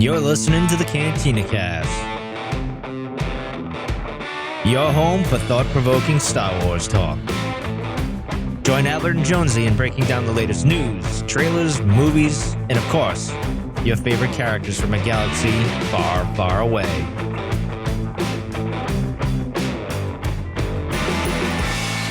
You're listening to the Cantina Cast, your home for thought-provoking Star Wars talk. Join Albert and Jonesy in breaking down the latest news, trailers, movies, and of course, your favorite characters from a galaxy far, far away.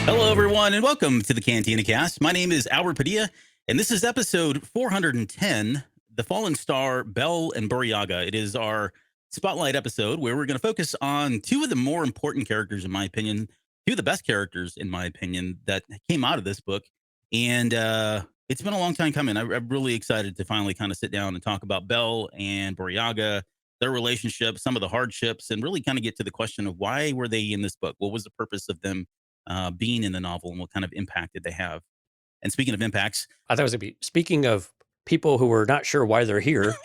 Hello, everyone, and welcome to the Cantina Cast. My name is Albert Padilla, and this is episode 410, The Fallen Star, Bell and Burryaga. It is our spotlight episode where we're going to focus on two of the more important characters, in my opinion, two of the best characters, in my opinion, that came out of this book. And it's been a long time coming. I'm really excited to finally kind of sit down and talk about Bell and Burryaga, their relationship, some of the hardships, and really kind of get to the question of why were they in this book? What was the purpose of them being in the novel, and what kind of impact did they have? And speaking of impacts, I thought it was going to be, speaking of people who were not sure why they're here.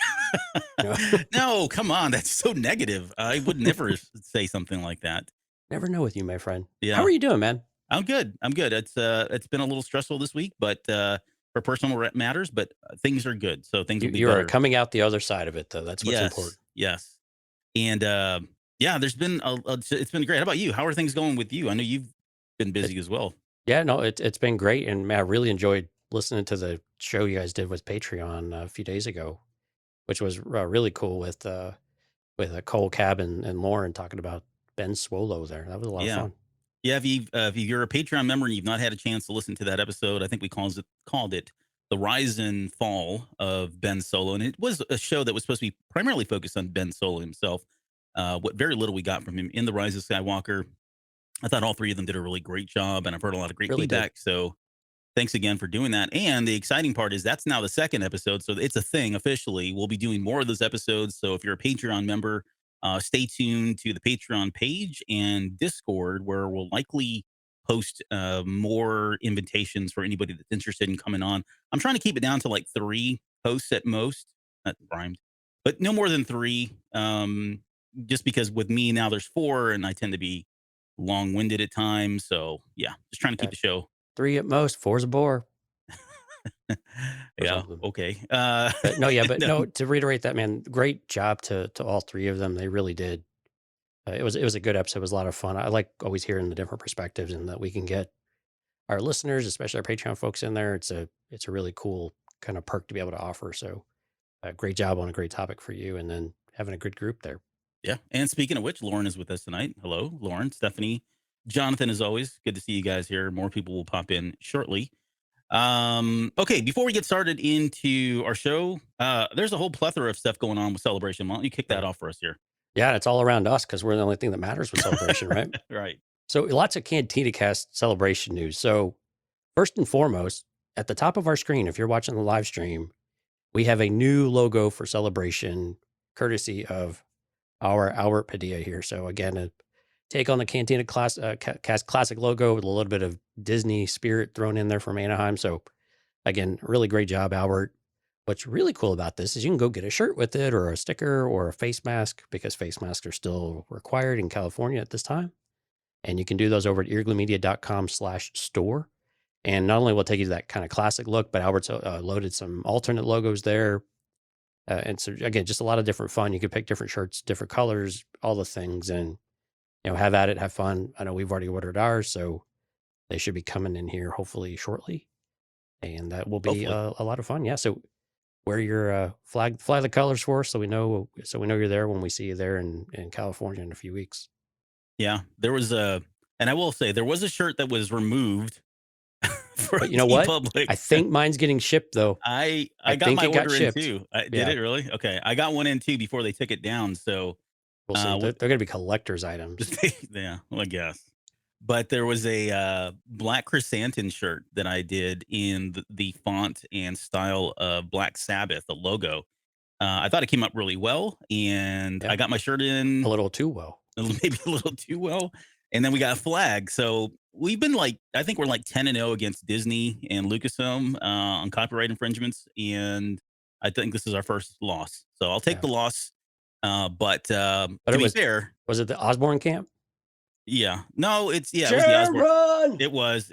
No, come on. That's so negative. I would never say something like that. Never know with you, my friend. Yeah. How are you doing, man? I'm good. It's been a little stressful this week, but for personal matters, but things are good. So things will be You better. are coming out the other side of it, though. That's what's important. Yes. And yeah, there's been it's been great. How about you? How are things going with you? I know you've been busy as well. Yeah, no, it's been great. And man, I really enjoyed listening to the show you guys did with Patreon a few days ago, which was really cool with Cole Cab and Lauren talking about Ben Swolo there. That was a lot of fun. Yeah, if you're a Patreon member and you've not had a chance to listen to that episode, I think we called it The Rise and Fall of Ben Solo. And it was a show that was supposed to be primarily focused on Ben Solo himself. What very little we got from him in The Rise of Skywalker. I thought all three of them did a really great job, and I've heard a lot of great feedback. So thanks again for doing that. And the exciting part is that's now the second episode. So it's a thing officially. We'll be doing more of those episodes. So if you're a Patreon member, stay tuned to the Patreon page and Discord, where we'll likely post more invitations for anybody that's interested in coming on. I'm trying to keep it down to like 3 posts at most. That rhymed, but no more than 3. Just because with me now there's 4, and I tend to be long-winded at times. So yeah, just trying to keep the show 3 at most. 4's a bore. Yeah. Okay. But no, to reiterate that, man, great job to all 3 of them. They really did. It was a good episode. It was a lot of fun. I like always hearing the different perspectives, and that we can get our listeners, especially our Patreon folks, in there. It's a really cool kind of perk to be able to offer. So great job on a great topic for you, and then having a good group there. Yeah. And speaking of which, Lauren is with us tonight. Hello, Lauren, Stephanie, Jonathan, as always. Good to see you guys here. More people will pop in shortly. Okay, before we get started into our show, there's a whole plethora of stuff going on with Celebration. Why don't you kick that off for us here? Yeah, it's all around us because we're the only thing that matters with Celebration, right? Right. So lots of Cantina Cast Celebration news. So first and foremost, at the top of our screen, if you're watching the live stream, we have a new logo for Celebration, courtesy of our Albert Padilla here. So again, a take on the Cantina Cast classic logo with a little bit of Disney spirit thrown in there from Anaheim. So again, really great job, Albert. What's really cool about this is you can go get a shirt with it, or a sticker, or a face mask, because face masks are still required in California at this time. And you can do those over at earglumedia.com/store. And not only will it take you to that kind of classic look, but Albert's loaded some alternate logos there. And so again, just a lot of different fun. You can pick different shirts, different colors, all the things, and have at it, have fun. I know we've already ordered ours, so they should be coming in here hopefully shortly, and that will be a lot of fun. Yeah. So wear your fly the colors for us, so we know you're there when we see you there in California in a few weeks. Yeah, there was and I will say there was a shirt that was removed. But you know what? Public. I think mine's getting shipped though. I got my order in too. Did it really? Okay, I got one in too before they took it down. So we'll see. They're going to be collector's items. Yeah, well, I guess. But there was a Black Chrysanthemum shirt that I did in the font and style of Black Sabbath, the logo. I thought it came up really well, and I got my shirt in a little too well. Maybe a little too well. And then we got a flag. So we've been I think we're like 10-0 against Disney and Lucasfilm on copyright infringements. And I think this is our first loss. So I'll take the loss. But to be fair, was it the Osborne camp? Yeah. No, it was the Osborne. It was.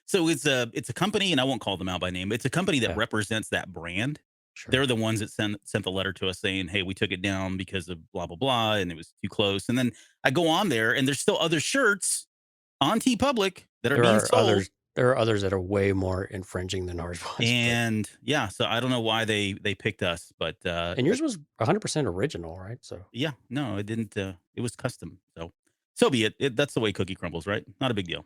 So it's a company, and I won't call them out by name. It's a company that represents that brand. Sure. They're the ones that sent the letter to us saying, "Hey, we took it down because of blah blah blah, and it was too close." And then I go on there, and there's still other shirts on TeePublic that are There being are sold. others. There are others that are way more infringing than ours was. And yeah, so I don't know why they picked us, but And yours was 100% original, right? So yeah, no, it didn't. It was custom, so be it. That's the way cookie crumbles, right? Not a big deal.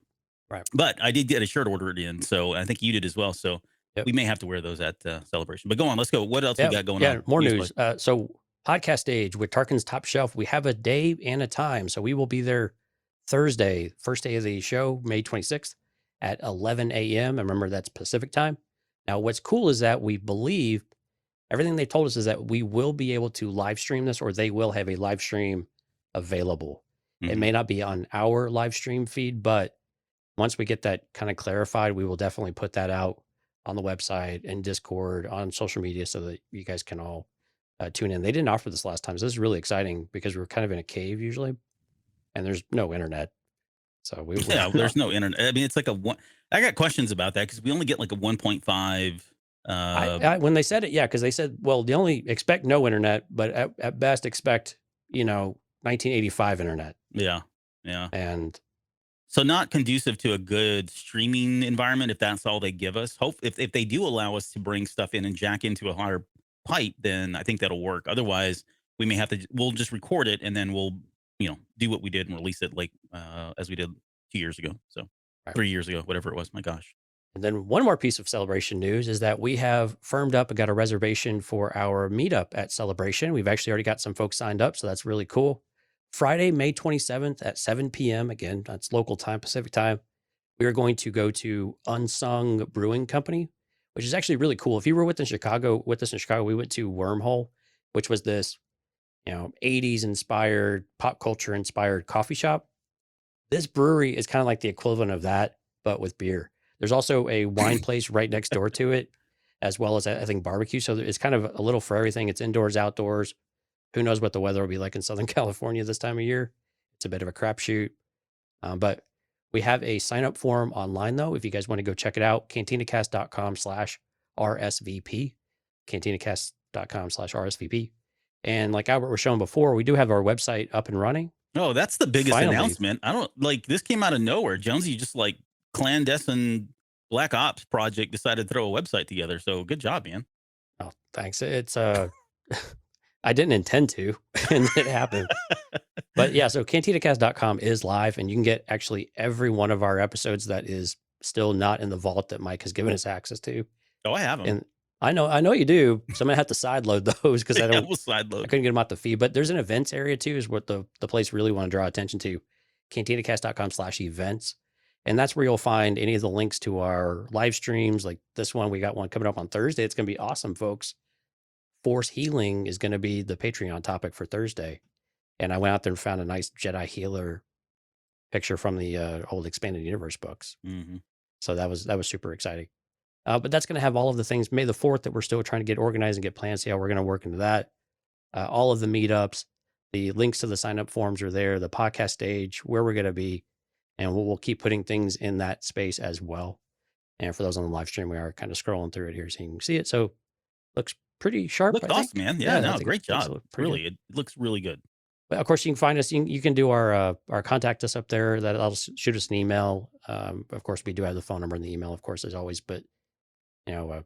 right. But I did get a shirt ordered in, so I think you did as well. So Yep. we may have to wear those at Celebration. But go on, let's go. What else we got going Yeah, on? more news. So podcast stage with Tarkin's Top Shelf. We have a day and a time. So we will be there Thursday, first day of the show, May 26th at 11 a.m. And remember, that's Pacific time. Now, what's cool is that we believe everything they told us is that we will be able to live stream this, or they will have a live stream available. It Mhm. may not be on our live stream feed, but once we get that kind of clarified, we will definitely put that out on the website and Discord on social media so that you guys can all tune in. They didn't offer this last time, so this is really exciting because we're kind of in a cave usually, and there's no internet. So we Yeah, there's no internet. I mean, it's like a one. I got questions about that because we only get like a 1.5. When they said it, yeah, because they said, well, they only expect no internet, but at best expect 1985 internet, Yeah. and So not conducive to a good streaming environment if that's all they give us. Hope if they do allow us to bring stuff in and jack into a higher pipe, then I think that'll work. Otherwise, we'll just record it and then we'll do what we did and release it like as we did 2 years ago. So Right. 3 years ago, whatever it was. My gosh. And then one more piece of Celebration news is that we have firmed up and got a reservation for our meetup at Celebration. We've actually already got some folks signed up, so that's really cool. Friday, May 27th at 7 p.m. Again, that's local time, Pacific time. We are going to go to Unsung Brewing Company, which is actually really cool. If you were with us in Chicago, we went to Wormhole, which was this 80s inspired, pop culture inspired coffee shop. This brewery is kind of like the equivalent of that, but with beer. There's also a wine place right next door to it, as well as I think barbecue. So it's kind of a little for everything. It's indoors, outdoors. Who knows what the weather will be like in Southern California this time of year? It's a bit of a crapshoot. But we have a sign up form online though. If you guys want to go check it out, cantinacast.com/RSVP, cantinacast.com/RSVP. And like Albert was showing before, we do have our website up and running. Oh, that's the biggest Finally. announcement. I don't this came out of nowhere. Jonesy just like clandestine Black Ops project decided to throw a website together. So good job, man. Oh, thanks. It's I didn't intend to, and it happened. But yeah, so cantinacast.com is live, and you can get actually every one of our episodes that is still not in the vault that Mike has given us access to. Oh, I have them. And I know you do. So I'm gonna have to sideload those because I we'll side I load. couldn't get them out the feed. But there's an events area too, is what the place really want to draw attention to. Cantinacast.com/events. And that's where you'll find any of the links to our live streams. Like this one, we got one coming up on Thursday. It's going to be awesome, folks. Force healing is going to be the Patreon topic for Thursday. And I went out there and found a nice Jedi healer picture from the old Expanded Universe books. Mm-hmm. So that was super exciting. But that's going to have all of the things. May the 4th that we're still trying to get organized and get plans. See how we're going to work into that. All of the meetups, the links to the sign up forms are there. The podcast stage, where we're going to be. And we'll keep putting things in that space as well. And for those on the live stream, we are kind of scrolling through it here so you can see it. So looks pretty sharp. Looks awesome, man. Yeah, no, great job. Really, it looks really good. But of course, you can find us. You can do our contact us up there. That'll shoot us an email. Of course, we do have the phone number and the email, of course, as always. But yeah,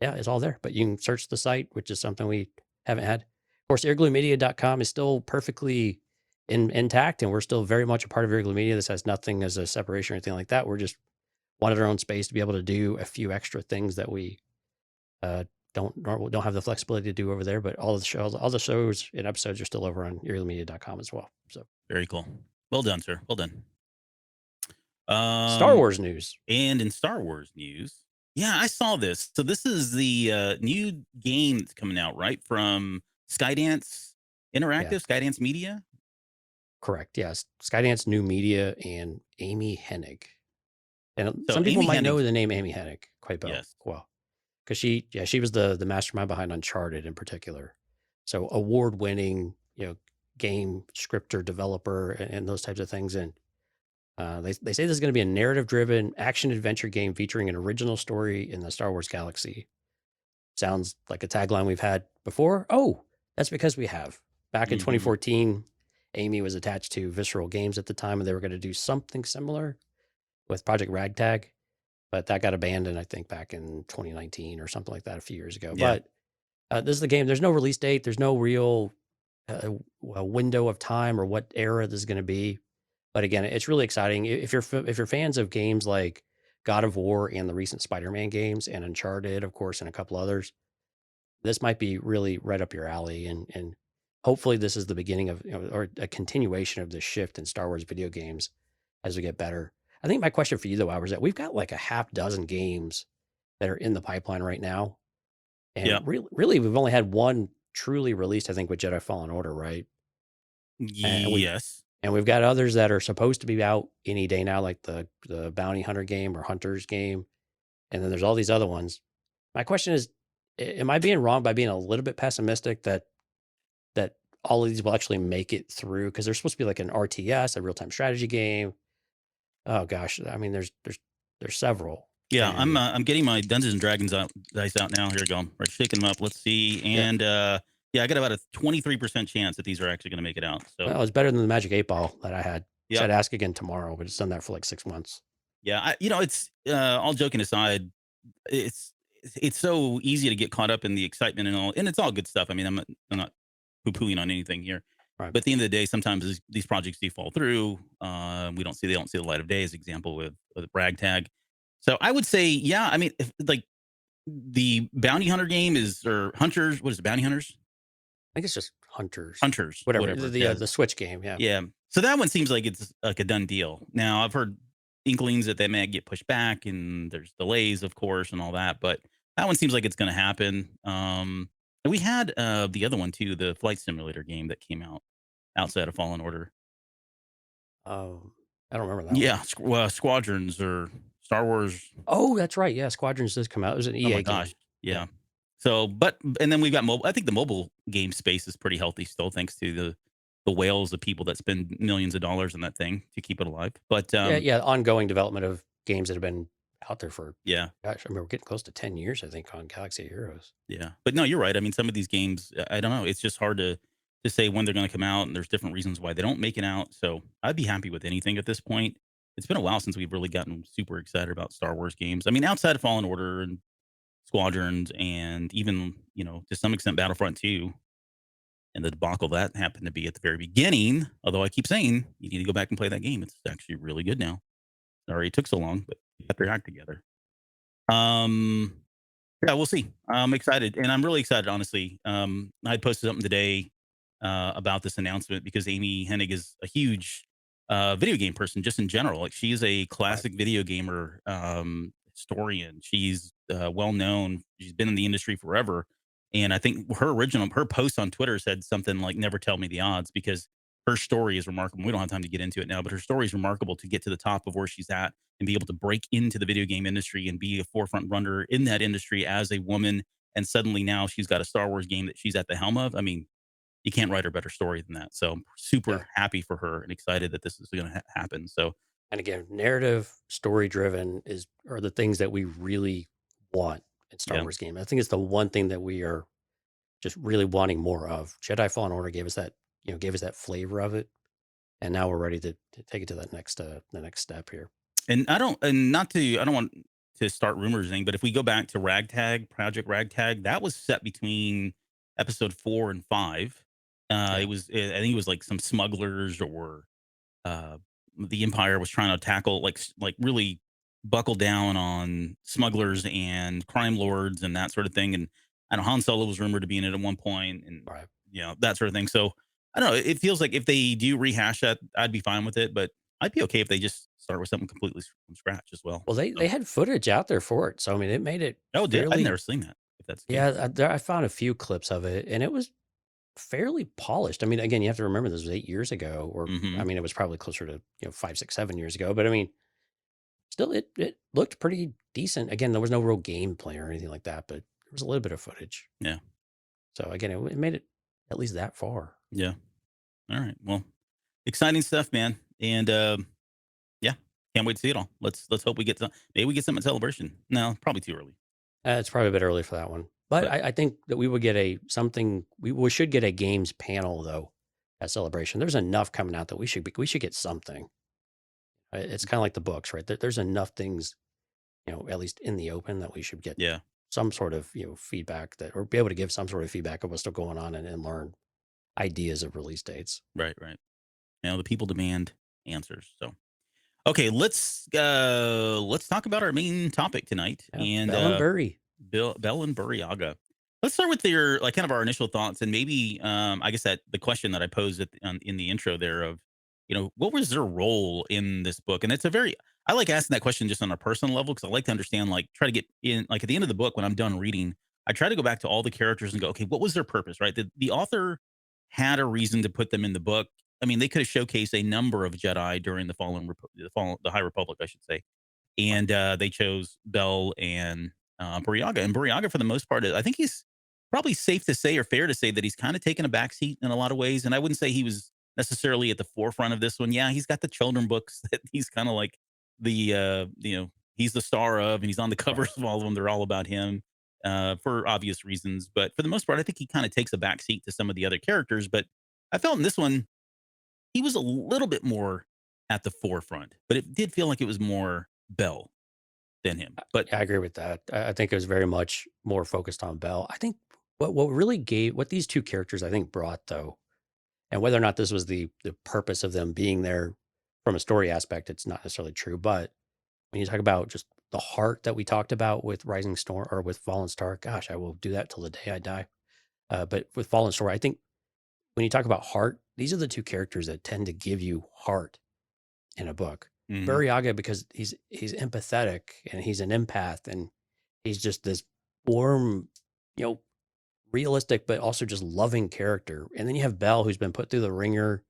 it's all there. But you can search the site, which is something we haven't had. Of course, airgluemedia.com is still perfectly intact, and we're still very much a part of Airglue Media. This has nothing as a separation or anything like that. We're just wanted our own space to be able to do a few extra things that we don't have the flexibility to do over there. But all the shows and episodes are still over on airgluemedia.com as well. So very cool. Well done, sir. Well done. Star Wars news. And in Star Wars news, yeah, I saw this. So this is the new game that's coming out, right, from Skydance Interactive, Skydance Media. Correct. Yes. Skydance New Media and Amy Hennig. And So some people Amy might Hennig- know the name Amy Hennig quite Yes. well. Because she was the mastermind behind Uncharted in particular. So award-winning, game scripter, developer, and those types of things. And they say this is going to be a narrative-driven action-adventure game featuring an original story in the Star Wars galaxy. sounds like a tagline we've had before. Oh, that's because we have. Back in 2014, Amy was attached to Visceral Games at the time, and they were going to do something similar with Project Ragtag, but that got abandoned, I think, back in 2019 or something like that a few years ago. Yeah. But this is the game. There's no release date. There's no real window of time or what era this is going to be. But again, it's really exciting. If you're fans of games like God of War and the recent Spider-Man games and Uncharted, of course, and a couple others, this might be really right up your alley. And hopefully this is the beginning of, or a continuation of this shift in Star Wars video games as we get better. I think my question for you though, Albert, is that we've got like a half dozen games that are in the pipeline right now. And really, we've only had one truly released, I think, with Jedi Fallen Order, right? Yes. And we've got others that are supposed to be out any day now, like the Bounty Hunter game or Hunters game. And then there's all these other ones. My question is, am I being wrong by being a little bit pessimistic that all of these will actually make it through? Because they're supposed to be like an RTS, a real-time strategy game. Oh gosh, I mean, there's several. Yeah, I'm getting my Dungeons and Dragons dice out now. Here we go. We're shaking them up. Let's see. And I got about a 23% chance that these are actually going to make it out. So it's better than the Magic 8 Ball that I had. I'd ask again tomorrow, but it's done that for like 6 months. Yeah, it's all joking aside, it's so easy to get caught up in the excitement and all, and it's all good stuff. I mean, I'm not poo-pooing on anything here. Right. But at the end of the day, sometimes these projects do fall through. They don't see the light of day, as example with Ragtag. So I would say, yeah, I mean, if, like the Bounty Hunter game or Hunters, what is it, Bounty Hunters? I think it's just Hunters. Whatever. The Switch game, yeah. Yeah. So that one seems like it's like a done deal. Now, I've heard inklings that they may get pushed back and there's delays, of course, and all that. But that one seems like it's going to happen. And we had the other one, too, the flight simulator game that came out outside of Fallen Order. I don't remember that. Yeah. Squadrons or Star Wars. Oh, that's right. Yeah, Squadrons does come out. It was an EA game. Gosh. Yeah. So, and then we've got mobile. I think the mobile game space is pretty healthy still, thanks to the whales of people that spend millions of dollars on that thing to keep it alive. But ongoing development of games that have been out there for gosh, I mean, we're getting close to 10 years, I think, on Galaxy of Heroes. Yeah, but no, you're right. I mean, some of these games, I don't know. It's just hard to say when they're going to come out, and there's different reasons why they don't make it out. So I'd be happy with anything at this point. It's been a while since we've really gotten super excited about Star Wars games. I mean, outside of Fallen Order and Squadrons, and even to some extent Battlefront 2, and the debacle that happened to be at the very beginning. Although I keep saying you need to go back and play that game. It's actually really good now. Sorry it took so long, but you got their act together. Yeah, we'll see. I'm excited, and I'm really excited, honestly. I posted something today about this announcement because Amy Hennig is a huge video game person, just in general. Like, she's a classic video gamer historian. She's well known. She's been in the industry forever. And I think her post on Twitter said something like, "Never tell me the odds," because her story is remarkable. We don't have time to get into it now, but her story is remarkable to get to the top of where she's at and be able to break into the video game industry and be a forefront runner in that industry as a woman. And suddenly now she's got a Star Wars game that she's at the helm of. I mean, you can't write a better story than that. So I'm super happy for her and excited that this is going to happen. So, and again, narrative, story driven are the things that we really want in Star Wars game. I think it's the one thing that we are just really wanting more of. Jedi Fallen Order gave us that flavor of it, and now we're ready to take it to that the next step here. And I don't want to start rumors or anything, but if we go back to Project Ragtag, that was set between episode 4 and 5. I think it was like some smugglers, or the Empire was trying to tackle like really buckle down on smugglers and crime lords and that sort of thing. And I know Han Solo was rumored to be in it at one point, and that sort of thing. So I don't know. It feels like if they do rehash that, I'd be fine with it, but I'd be okay if they just start with something completely from scratch as well. Well, they had footage out there for it, so I mean, it made it. Oh, I've never seen that. If that's I found a few clips of it, and it was fairly polished. I mean, again, you have to remember this was 8 years ago, or I mean, it was probably closer to 5, 6, 7 years ago. But I mean, still, it looked pretty decent. Again, there was no real gameplay or anything like that, but there was a little bit of footage. Yeah. So again, it made it at least that far. Yeah. All right. Well, exciting stuff, man. And can't wait to see it all. Let's hope we get maybe we get something at Celebration. No, probably too early. It's probably a bit early for that one. But But I think that we would get we should get a games panel though at Celebration. There's enough coming out that we should get something. It's kind of like the books, right? There's enough things, at least in the open, that we should get yeah, some sort of feedback or be able to give some sort of feedback of what's still going on and learn ideas of release dates. right, right. The people demand answers. So let's talk about our main topic tonight, Yeah, and Bell and Burry. Bell and Burryaga. Let's start with your kind of our initial thoughts, and maybe I guess that the question that I posed in the intro there of what was their role in this book, and I like asking that question just on a personal level because I like to understand, like try to get in, like at the end of the book when I'm done reading, I try to go back to all the characters and go, okay, what was their purpose, right? The author had a reason to put them in the book. I mean, they could have showcased a number of Jedi during the High Republic, I should say, and they chose Bell and Burryaga. And Burryaga, for the most part, I think he's probably safe to say or fair to say that he's kind of taken a backseat in a lot of ways. And I wouldn't say he was necessarily at the forefront of this one. Yeah, he's got the children books that he's kind of like he's the star of, and he's on the covers of all of them. They're all about him for obvious reasons. But for the most part, I think he kind of takes a backseat to some of the other characters. But I felt in this one, he was a little bit more at the forefront, but it did feel like it was more Bell than him. But Yeah, I agree with that. I think it was very much more focused on Bell. I think what these two characters I think brought though, and whether or not this was the purpose of them being there from a story aspect, it's not necessarily true. But when you talk about just the heart that we talked about with Rising Storm or with Fallen Star, gosh, I will do that till the day I die. But with Fallen Star, I think when you talk about heart, these are the two characters that tend to give you heart in a book. mhm, Burryaga, because he's empathetic and he's an empath and he's just this warm, you know, realistic but also just loving character. And then you have Belle, who's been put through the ringer,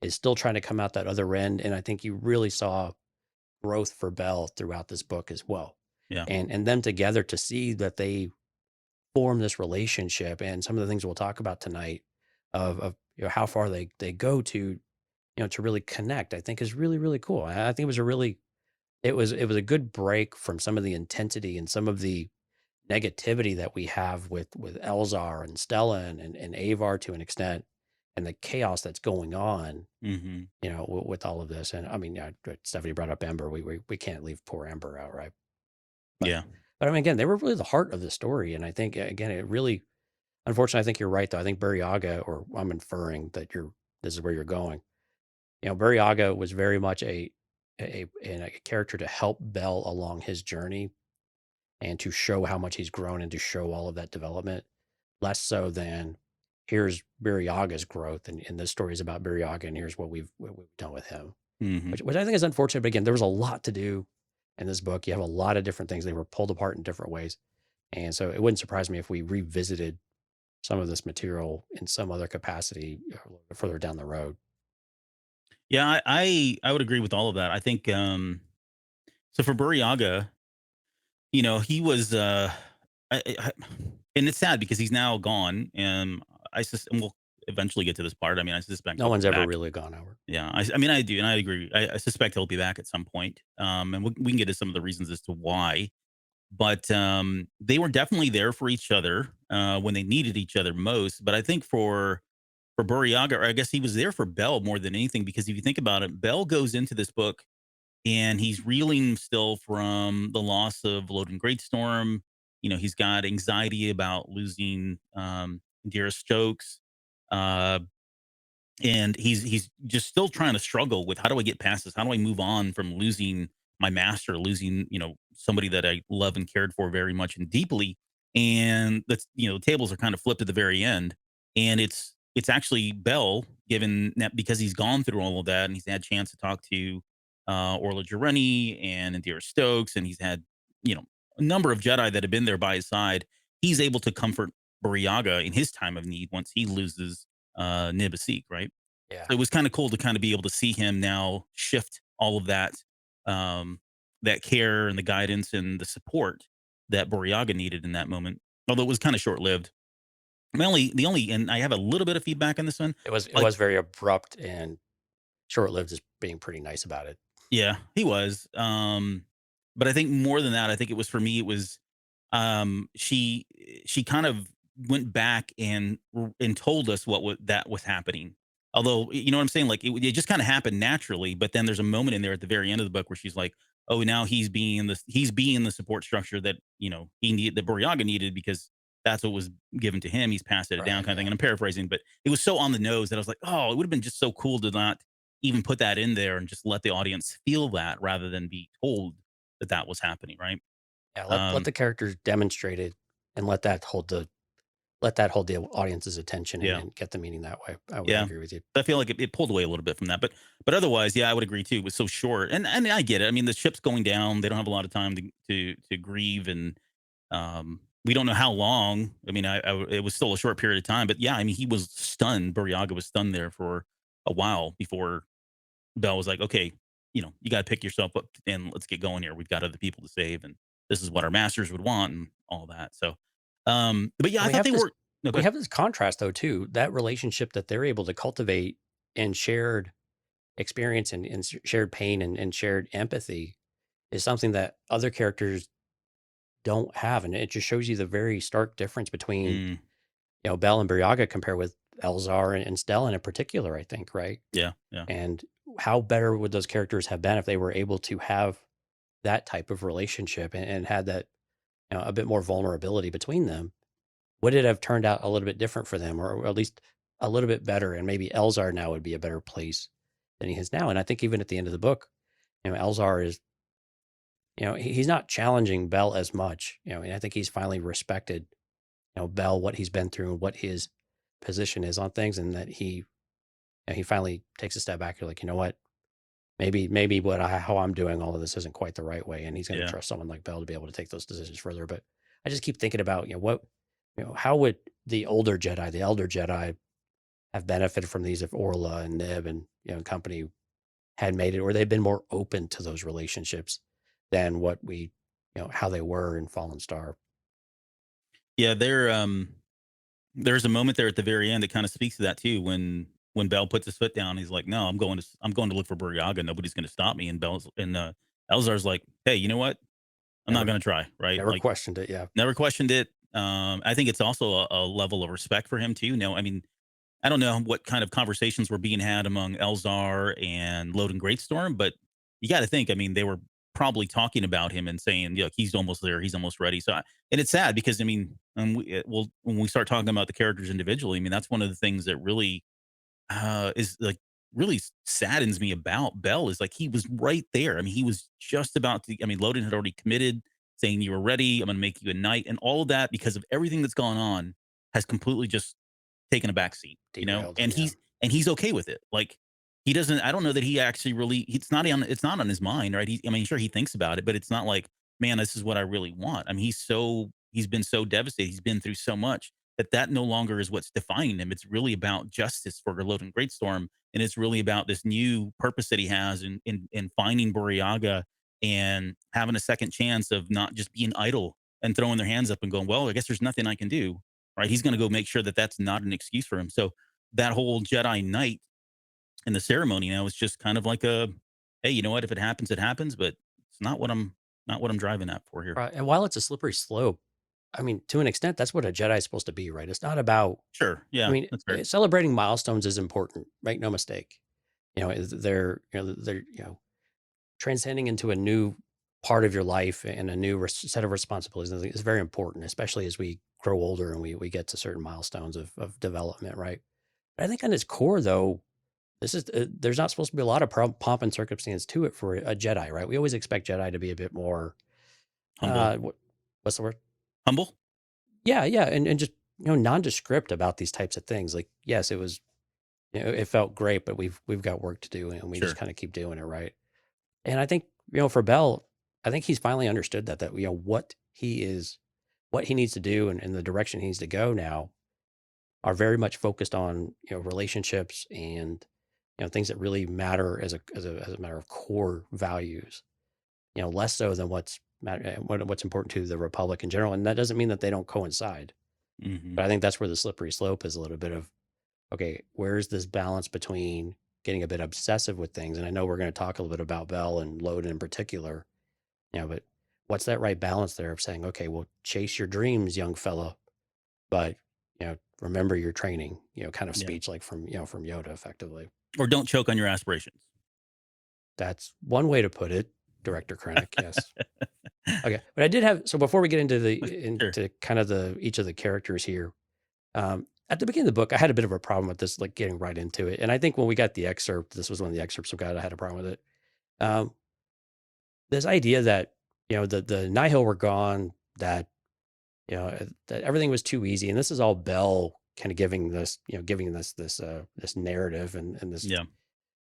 is still trying to come out that other end. And I think you really saw growth for Belle throughout this book as well. yeah, And them together to see that they form this relationship and some of the things we'll talk about tonight of how far they go to to really connect, I think is really, really cool. I think it was a good break from some of the intensity and some of the negativity that we have with Elzar and Stellan and Avar to an extent, and the chaos that's going on, mhm, with all of this. And I mean, yeah, Stephanie brought up Ember. We can't leave poor Ember out, right? But yeah, but I mean, again, they were really the heart of the story, and I think again, it really, unfortunately, I think you're right though. I think Burryaga, or I'm inferring that this is where you're going. Burryaga was very much a character to help Bell along his journey and to show how much he's grown and to show all of that development, less so than here's Burryaga's growth and this story is about Burryaga and here's what we've done with him, mhm. which I think is unfortunate. But again, there was a lot to do in this book. You have a lot of different things. They were pulled apart in different ways. And so it wouldn't surprise me if we revisited some of this material in some other capacity a little bit further down the road. Yeah, I would agree with all of that. I think so for Burryaga, he was and it's sad because he's now gone, and and we'll eventually get to this part. I mean, I suspect No he'll one's be ever back. really gone over. Yeah, I mean, I do, and I agree. I suspect he'll be back at some point. And we can get to some of the reasons as to why. But they were definitely there for each other when they needed each other most. But I think for Burryaga, or I guess he was there for Bell more than anything, because if you think about it, Bell goes into this book and he's reeling still from the loss of Loden Greatstorm. He's got anxiety about losing Indira Stokes. Uh, and he's just still trying to struggle with, how do I get past this? How do I move on from losing my master, losing somebody that I love and cared for very much and deeply? And that's the tables are kind of flipped at the very end, and it's actually Bell, given that because he's gone through all of that and he's had a chance to talk to Orla Jareni and Indira Stokes, and he's had a number of Jedi that have been there by his side. He's able to comfort Burryaga in his time of need once he loses Nibasik, right? Yeah. So it was kind of cool to kind of be able to see him now shift all of um, that care and the guidance and the support that Burryaga needed in that moment. Although it was kind of short lived. And I have a little bit of feedback on this one. It Like, was very abrupt and short-lived, as being pretty nice about it. yeah, he was. But I think more than that, I think it was for me. It was she kind of went back and told us that was happening. Although, you know what I'm saying? Like it just kind of happened naturally, but then there's a moment in there at the very end of the book where she's like, "Oh, now he's being the support structure that that Burryaga needed because that's what was given to him. He's passed it down, Right. kind of thing." Yeah. And I'm paraphrasing, but it was so on the nose that I was like, "Oh, it would have been just so cool to not even put that in there and just let the audience feel that rather than be told that that was happening." Right. Yeah. Let Um, the characters demonstrate it and let that hold the audience's attention yeah. and get the meaning that way. I would Yeah. agree with you. I feel like it pulled away a little bit from that, but otherwise, yeah, I would agree too. It was so short, and I get it. I mean, the ship's going down; they don't have a lot of time to grieve, and we don't know how long. I mean, it was still a short period of time, but yeah, I mean, he was stunned. Burryaga was stunned there for a while before Bell was like, "Okay, you got to pick yourself up and let's get going here. We've got other people to save, and this is what our masters would want, and all that." So, but yeah, And I thought they were. No, go we ahead. have this contrast though too. That relationship that they're able to cultivate and shared experience and shared pain and shared empathy is something that other characters don't have, and it just shows you the very stark difference between Mm, Bell and Burryaga compared with Elzar and Stellan in particular. I think right, yeah, yeah. and how better would those characters have been if they were able to have that type of relationship and had that a bit more vulnerability between them? Would it have turned out a little bit different for them, or at least a little bit better? And maybe Elzar now would be a better place than he is now. And I think even at the end of the book, Elzar is, he's not challenging Bell as much, and I think he's finally respected, Bell, what he's been through and what his position is on things. And that he finally takes a step back. You're like, you know what, maybe how I'm doing all of this isn't quite the right way. And he's going to Yeah. trust someone like Bell to be able to take those decisions further. But I just keep thinking about, how would the older Jedi, the elder Jedi, have benefited from these if Orla and Nib and company had made it, or they've been more open to those relationships than what how they were in Fallen Star. Yeah, there's a moment there at the very end that kind of speaks to that too. When Bell puts his foot down, he's like, "No, I'm going to look for Burryaga. Nobody's going to stop me." And Elzar's like, "Hey, you know what? I'm not Never, going to try." Right? never Like, questioned it. Yeah, never questioned it. I think it's also a level of respect for him too. No, I mean, I don't know what kind of conversations were being had among Elzar and Loden Greatstorm, but you got to think. I mean, they were probably talking about him and saying, "Look, he's almost there. He's almost ready." So, and it's sad because I mean, when we start talking about the characters individually, I mean, that's one of the things that really is like really saddens me about Bell is like he was right there. I mean, he was just about to. I mean, Loden had already committed, saying you were ready. I'm going to make you a knight, and all of that because of everything that's gone on has completely just taken a back seat, derailed him. and Yeah, he's okay with it. Like he doesn't. I don't know that he actually really. It's not on his mind, right? I mean, sure he thinks about it, but it's not like, man, this is what I really want. I mean, he's been so devastated. He's been through so much that no longer is what's defining him. It's really about justice for Loden Greatstorm, and it's really about this new purpose that he has in finding Burryaga and having a second chance of not just being idle and throwing their hands up and going, well, I guess there's nothing I can do. Right? He's going to go make sure that that's not an excuse for him. So that whole Jedi Knight in the ceremony now is just kind of like a, hey, you know what? If it happens, it happens, but it's not what I'm driving at for here. right. And while it's a slippery slope, I mean, to an extent, that's what a Jedi is supposed to be, right? It's not about. Sure. I Yeah, mean, that's fair. celebrating milestones is important. Make no mistake. They're transcending into a new part of your life and a new set of responsibilities is very important, especially as we grow older and we get to certain milestones of development, right? But I think on its core, though, this is there's not supposed to be a lot of pomp and circumstance to it for a Jedi, right? We always expect Jedi to be a bit more, Humble. what's the word? Humble? Yeah, yeah, and just nondescript about these types of things. Like, yes, it was, it felt great, but we've got work to do, and we just Sure. kind of keep doing it, right? And I think, for Bell, I think he's finally understood that what he needs to do and the direction he needs to go now are very much focused on, relationships and, things that really matter as a matter of core values, less so than what's important to the Republic in general. And that doesn't mean that they don't coincide, Hmm. but I think that's where the slippery slope is a little bit of, okay, where's this balance between getting a bit obsessive with things? And I know we're going to talk a little bit about Bell and Loden in particular, but what's that right balance there of saying, okay, well, chase your dreams, young fella, but remember your training, kind of Yeah. speech like from Yoda effectively. Or don't choke on your aspirations. That's one way to put it, Director Krennic. Yes. Okay. But I did have, so before we get into Sure. kind of each of the characters here, at the beginning of the book, I had a bit of a problem with this, like getting right into it. And I think when we got the excerpt, this was one of the excerpts we got, I had a problem with it. This idea that, the Nihil were gone, that, that everything was too easy. And this is all Bell kind of giving this narrative and this, Yeah.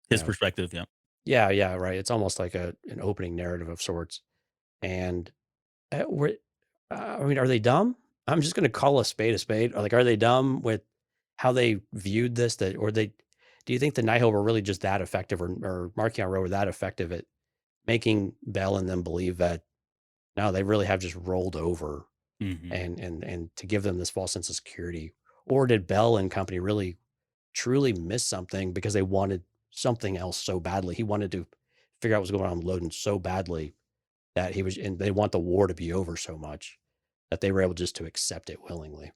His know, perspective. Yeah. yeah, right. It's almost like an opening narrative of sorts. And are they dumb? I'm just going to call a spade a spade. Or like, are they dumb with how they viewed this? Do you think the Nihil were really just that effective, or Marchion Row were that effective at making Bell and them believe that no, they really have just rolled over, Mm-hmm. and to give them this false sense of security? Or did Bell and company really truly miss something because they wanted something else so badly? He wanted to figure out what's going on with Loden so badly that and they want the war to be over so much that they were able just to accept it willingly.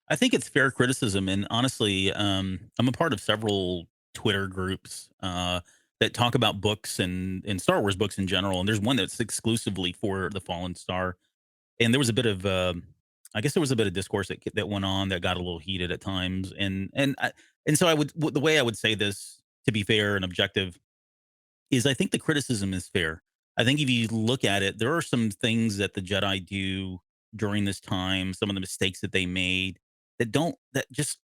I think it's fair criticism. And honestly, I'm a part of several Twitter groups that talk about books and Star Wars books in general. And there's one that's exclusively for the Fallen Star. And there was a bit of, I guess there was a bit of discourse that went on that got a little heated at times. And so the way I would say this, to be fair and objective, is I think the criticism is fair. I think if you look at it, there are some things that the Jedi do during this time, some of the mistakes that they made that just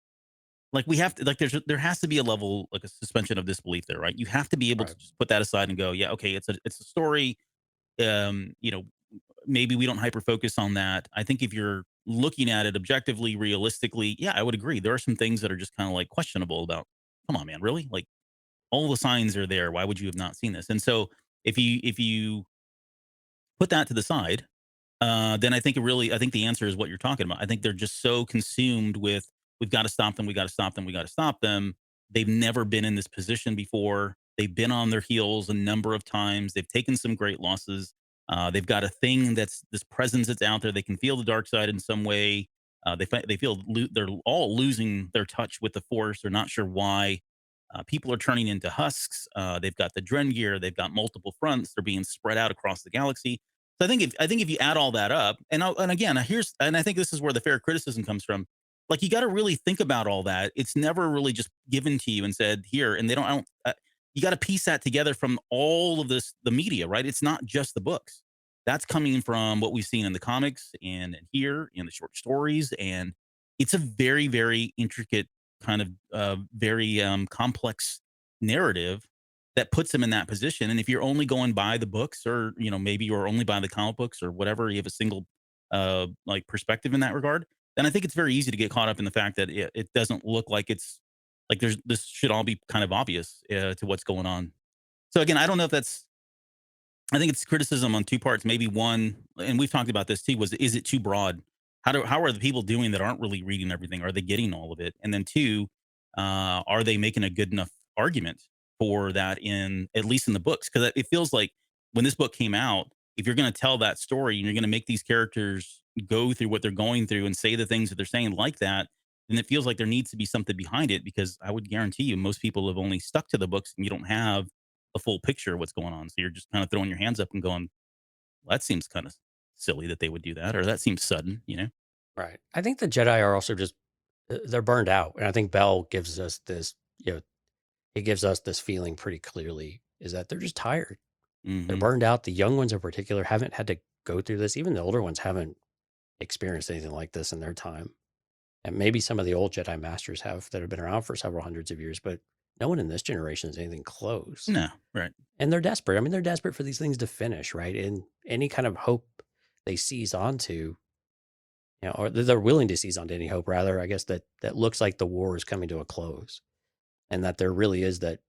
like we have to like there has to be a level, like a suspension of disbelief there, right? You have to be able to Right. just put that aside and go, yeah, okay, it's a story. You know, maybe we don't hyper focus on that. I think if you're looking at it objectively, realistically, yeah, I would agree. There are some things that are just kind of like questionable about, come on, man, really? Like all the signs are there. Why would you have not seen this? And so if you put that to the side, then I think the answer is what you're talking about. I think they're just so consumed with we've got to stop them, we got to stop them, we got to stop them. They've never been in this position before. They've been on their heels a number of times. They've taken some great losses. They've got a thing that's this presence that's out there. They can feel the dark side in some way. They feel they're all losing their touch with the Force. They're not sure why. People are turning into husks. They've got the Dren gear. They've got multiple fronts. They're being spread out across the galaxy. So I think if you add all that up, and again, I think this is where the fair criticism comes from. Like you got to really think about all that. It's never really just given to you and said here, and they don't. I don't you got to piece that together from all of the media, right? It's not just the books. That's coming from what we've seen in the comics and here in the short stories, and it's a very, very intricate kind of very complex narrative that puts them in that position. And if you're only going by the books, or maybe you're only by the comic books or whatever, you have a single like perspective in that regard, then I think it's very easy to get caught up in the fact that it doesn't look like it's like this should all be kind of obvious to what's going on. So again, I don't know if that's. I think it's criticism on two parts. Maybe one, and we've talked about this too, was is it too broad? How are the people doing that aren't really reading everything? Are they getting all of it? And then two, are they making a good enough argument for that in at least in the books? Because it feels like when this book came out, if you're going to tell that story and you're going to make these characters go through what they're going through and say the things that they're saying like that, then it feels like there needs to be something behind it. Because I would guarantee you, most people have only stuck to the books, and you don't have a full picture of what's going on. So you're just kind of throwing your hands up and going, well, that seems kind of silly that they would do that, or that seems sudden. Right. I think the Jedi are also just they're burned out, and I think Bell gives us this. He gives us this feeling pretty clearly is that they're just tired. They're Hmm. burned out. The young ones in particular haven't had to go through this. Even the older ones haven't experienced anything like this in their time. And maybe some of the old Jedi masters that have been around for several hundreds of years, but no one in this generation is anything close. No, right. And they're desperate. I mean, they're desperate for these things to finish, right? And any kind of hope they seize onto, or they're willing to seize onto any hope, rather, I guess that looks like the war is coming to a close, and that there really is that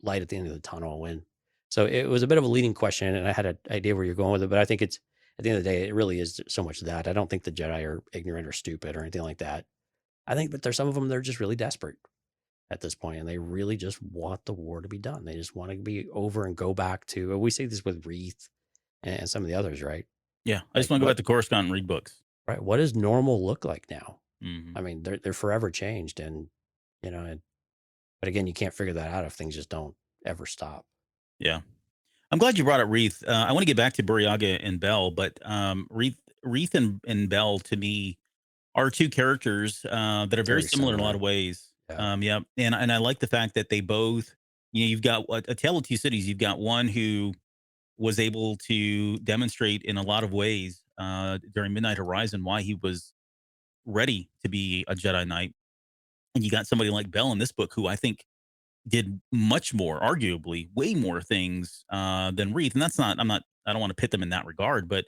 light at the end of the tunnel. And so it was a bit of a leading question, and I had an idea where you're going with it, but I think it's at the end of the day, it really is so much that. I don't think the Jedi are ignorant or stupid or anything like that. I think that there's some of them, they're just really desperate at this point, and they really just want the war to be done. They just want to be over and go back to. We see this with Wreath and some of the others, right? Yeah, I just Like want to go back what to Coruscant and read books. right? What does normal look like now? Hmm. I mean, they're forever changed, and and but again, you can't figure that out if things just don't ever stop. Yeah, I'm glad you brought up Reith. I want to get back to Burryaga and Bell, but Reith and Bell to me are two characters that are very Very similar in a lot similar. of ways. Yeah. Yeah, and I like the fact that they both, you've got a tale of two cities. You've got one who was able to demonstrate in a lot of ways during Midnight Horizon why he was ready to be a Jedi Knight, and you got somebody like Bell in this book who I think did much more, arguably way more things than Reith. And that's not, I don't want to pit them in that regard, but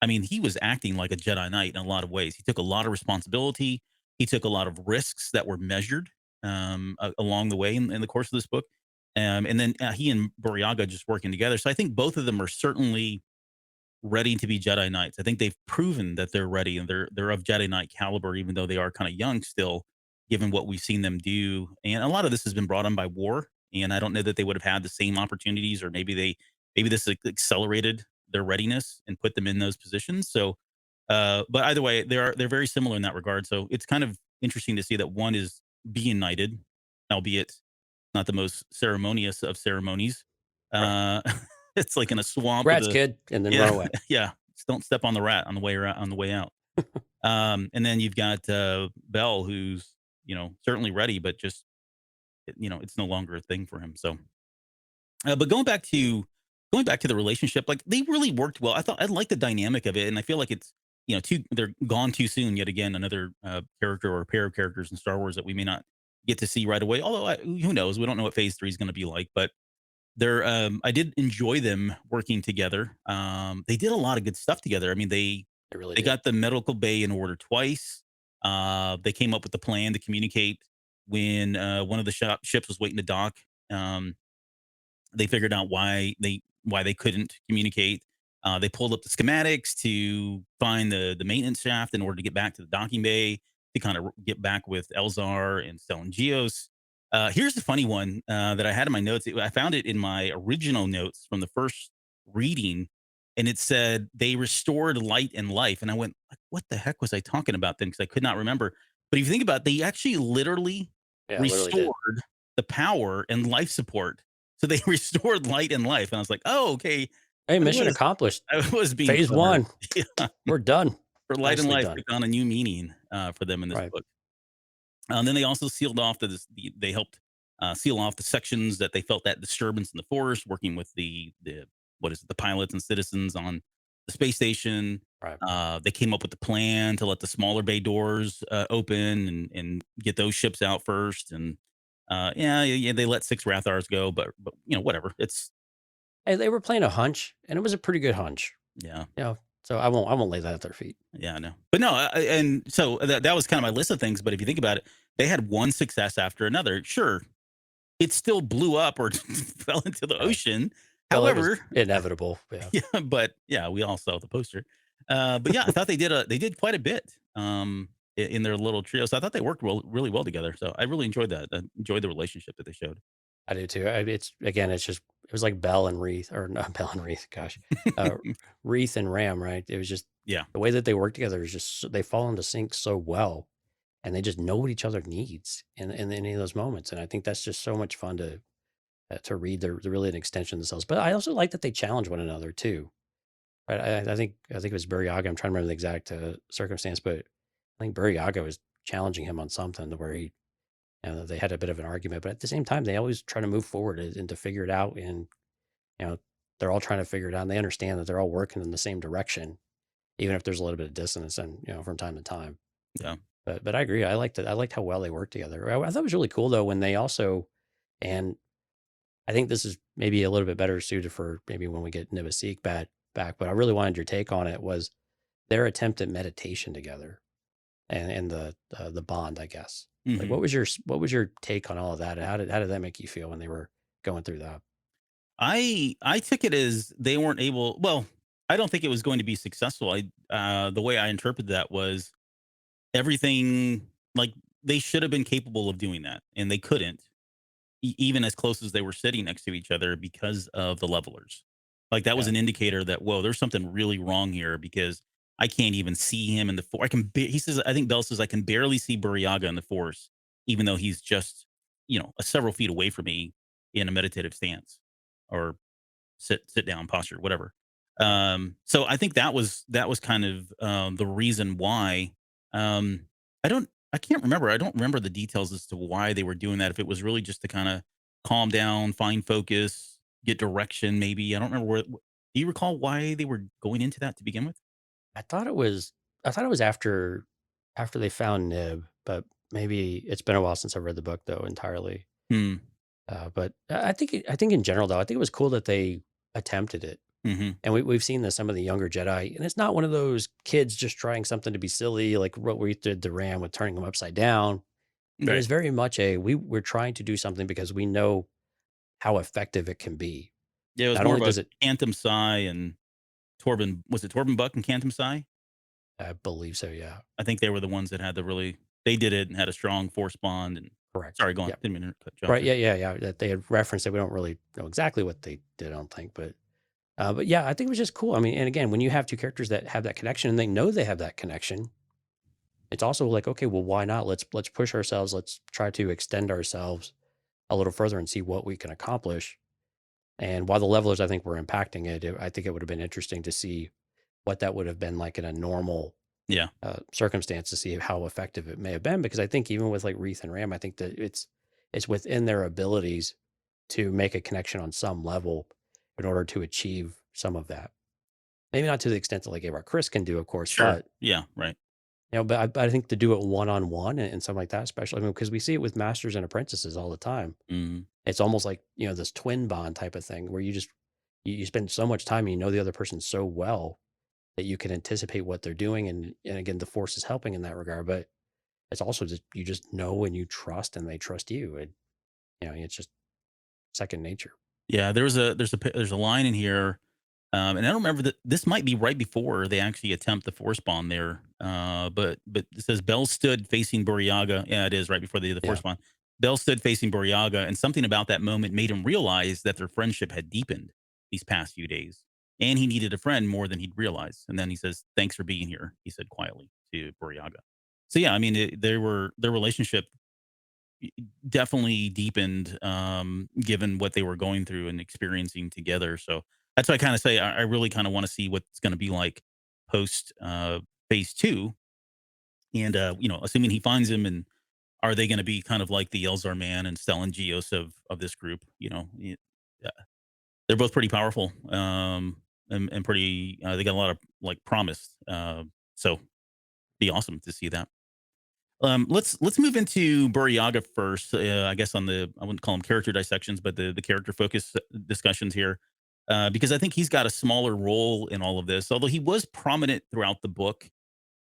I mean, he was acting like a Jedi Knight in a lot of ways. He took a lot of responsibility. He took a lot of risks that were measured along the way in the course of this book. And then he and Burryaga just working together. So I think both of them are certainly ready to be Jedi Knights. I think they've proven that they're ready and they're of Jedi Knight caliber, even though they are kind of young still, given what we've seen them do. And a lot of this has been brought on by war. And I don't know that they would have had the same opportunities, or maybe this accelerated their readiness and put them in those positions. So, but either way, they're very similar in that regard. So it's kind of interesting to see that one is being knighted, albeit not the most ceremonious of ceremonies. Right. Uh, it's like in a swamp with Rats, a kid, and then yeah, run away. yeah. Just don't step on the rat on the way around, on the way out. And then you've got Bell, who's certainly ready, but just it's no longer a thing for him. So, but going back to the relationship, like they really worked well. I like the dynamic of it, and I feel like it's they're gone too soon. Yet again, another character or a pair of characters in Star Wars that we may not get to see right away. Although who knows? We don't know what Phase 3 is going to be like, but they're I did enjoy them working together. They did a lot of good stuff together. I mean, It really they did. got the medical bay in order twice. They came up with the plan to communicate when one of the ships was waiting to dock. Um, they figured out why they couldn't communicate. They pulled up the schematics to find the maintenance shaft in order to get back to the docking bay to kind of get back with Elzar and Stellan Geos. Here's the funny one that I had in my notes. I found it in my original notes from the first reading, and it said they restored light and life. And I went, like, "What the heck was I talking about then?" Because I could not remember. But if you think about it, they actually literally Yeah, it literally did. restored the power and life support. So they restored light and life, and I was like, "Oh, okay." Hey, I mission was accomplished. I was being Phase clever. 1. Yeah, We're done. for light and Nicely life done. took on a new meaning for them in this Right. book. And then they also sealed off they helped seal off the sections that they felt that disturbance in the force, working with the what is it, the pilots and citizens on the space station. Right. They came up with the plan to let the smaller bay doors open and get those ships out first. And yeah, they let 6 Rathars go, but whatever. It's Hey, they were playing a hunch, and it was a pretty good hunch. yeah. So I won't lay that at their feet. Yeah, I know. But no, and so that was kind of my list of things. But if you think about it, they had one success after another. Sure, it still blew up or fell into the Right. ocean. Well, it was However, inevitable. Yeah. yeah, but yeah, we all saw the poster. But yeah, I thought they did quite a bit in their little trio. So I thought they worked really well together. So I really enjoyed that. I enjoyed the relationship that they showed. I do too. It's just it was like Bell and Wreath, or not Bell and Wreath, gosh, uh, Wreath and Ram, right? It was just Yeah, the way that they work together is just they fall into sync so well, and they just know what each other needs in any of those moments. And I think that's just so much fun to read. They're really an extension of themselves. But I also like that they challenge one another too. Right? I think it was Burryaga. I'm trying to remember the exact circumstance, but I think Burryaga was challenging him on something to where they had a bit of an argument, but at the same time, they always try to move forward and to figure it out. And, you know, they're all trying to figure it out. And they understand that they're all working in the same direction, even if there's a little bit of dissonance and, from time to time. yeah, But I agree. I liked how well they worked together. I thought it was really cool though, when they also, and I think this is maybe a little bit better suited for maybe when we get Nibasik back, but I really wanted your take on it was their attempt at meditation together and the bond, I guess. Like, hmm what was your take on all of that? How did that make you feel when they were going through that? I took it as they weren't able. Well, I don't think it was going to be successful. The way I interpreted that was everything, like they should have been capable of doing that, and they couldn't, even as close as they were sitting next to each other because of the levelers. Like that was Yeah. an indicator that, whoa, there's something really wrong here because I can't even see him in the force. He says, I think Bell says, I can barely see Burryaga in the force, even though he's just, several feet away from me in a meditative stance or sit down posture, whatever. So I think that was kind of the reason why. Um, I can't remember. I don't remember the details as to why they were doing that. If it was really just to kind of calm down, find focus, get direction, maybe. I don't remember do you recall why they were going into that to begin with? I thought it was after they found Nib, but maybe it's been a while since I read the book though entirely. Hmm. But I think in general though, I think it was cool that they attempted it. Hmm. And we've seen this some of the younger Jedi, and it's not one of those kids just trying something to be silly like what we did to Ram with turning him upside down. It Right. is very much we're trying to do something because we know how effective it can be. Yeah, it was Not more only of a does it, Cantum Psi and Torben. Was it Torben Buck and Cantum Psi? I believe so, yeah, I think they were the ones that had they did it and had a strong force bond. And correct, sorry, go on. yeah, Didn't mean to jump right, in. yeah. That they had referenced it. We don't really know exactly what they did, I don't think, but yeah, I think it was just cool. I mean, and again, when you have two characters that have that connection and they know they have that connection, it's also like, okay, well, why not? Let's push ourselves. Let's try to extend ourselves a little further and see what we can accomplish. And while the levelers, I think, were impacting I think it would have been interesting to see what that would have been like in a normal Yeah. circumstance to see how effective it may have been. Because I think even with like Reith and Ram, I think that it's within their abilities to make a connection on some level in order to achieve some of that. Maybe not to the extent that like Avar Chris can do, of course, Sure. but Yeah. Right. but I think to do it one on one and something like that, especially because we see it with masters and apprentices all the time. Mhm. It's almost like this twin bond type of thing where you spend so much time and you know the other person so well that you can anticipate what they're doing, and again the force is helping in that regard. But it's also just you just know and you trust and they trust you, and it's just second nature. Yeah. There's a line in here, and I don't remember that this might be right before they actually attempt the force bond there. But it says Bell stood facing Burryaga. Yeah, it is right before they did the Yeah, force bond. Bell stood facing Burryaga, and something about that moment made him realize that their friendship had deepened these past few days, and he needed a friend more than he'd realized. And then he says, "Thanks for being here," he said quietly to Burryaga. So yeah, I mean, their relationship definitely deepened, given what they were going through and experiencing together. So that's why I kind of say I really kind of want to see what's going to be like post phase two, and assuming he finds him, and are they going to be kind of like the Elzar man and Stellan Geos of this group? Yeah, they're both pretty powerful, and pretty. They got a lot of like promise. So be awesome to see that. Let's move into Burryaga first. I guess I wouldn't call them character dissections, but the character focus discussions here, because I think he's got a smaller role in all of this. Although he was prominent throughout the book.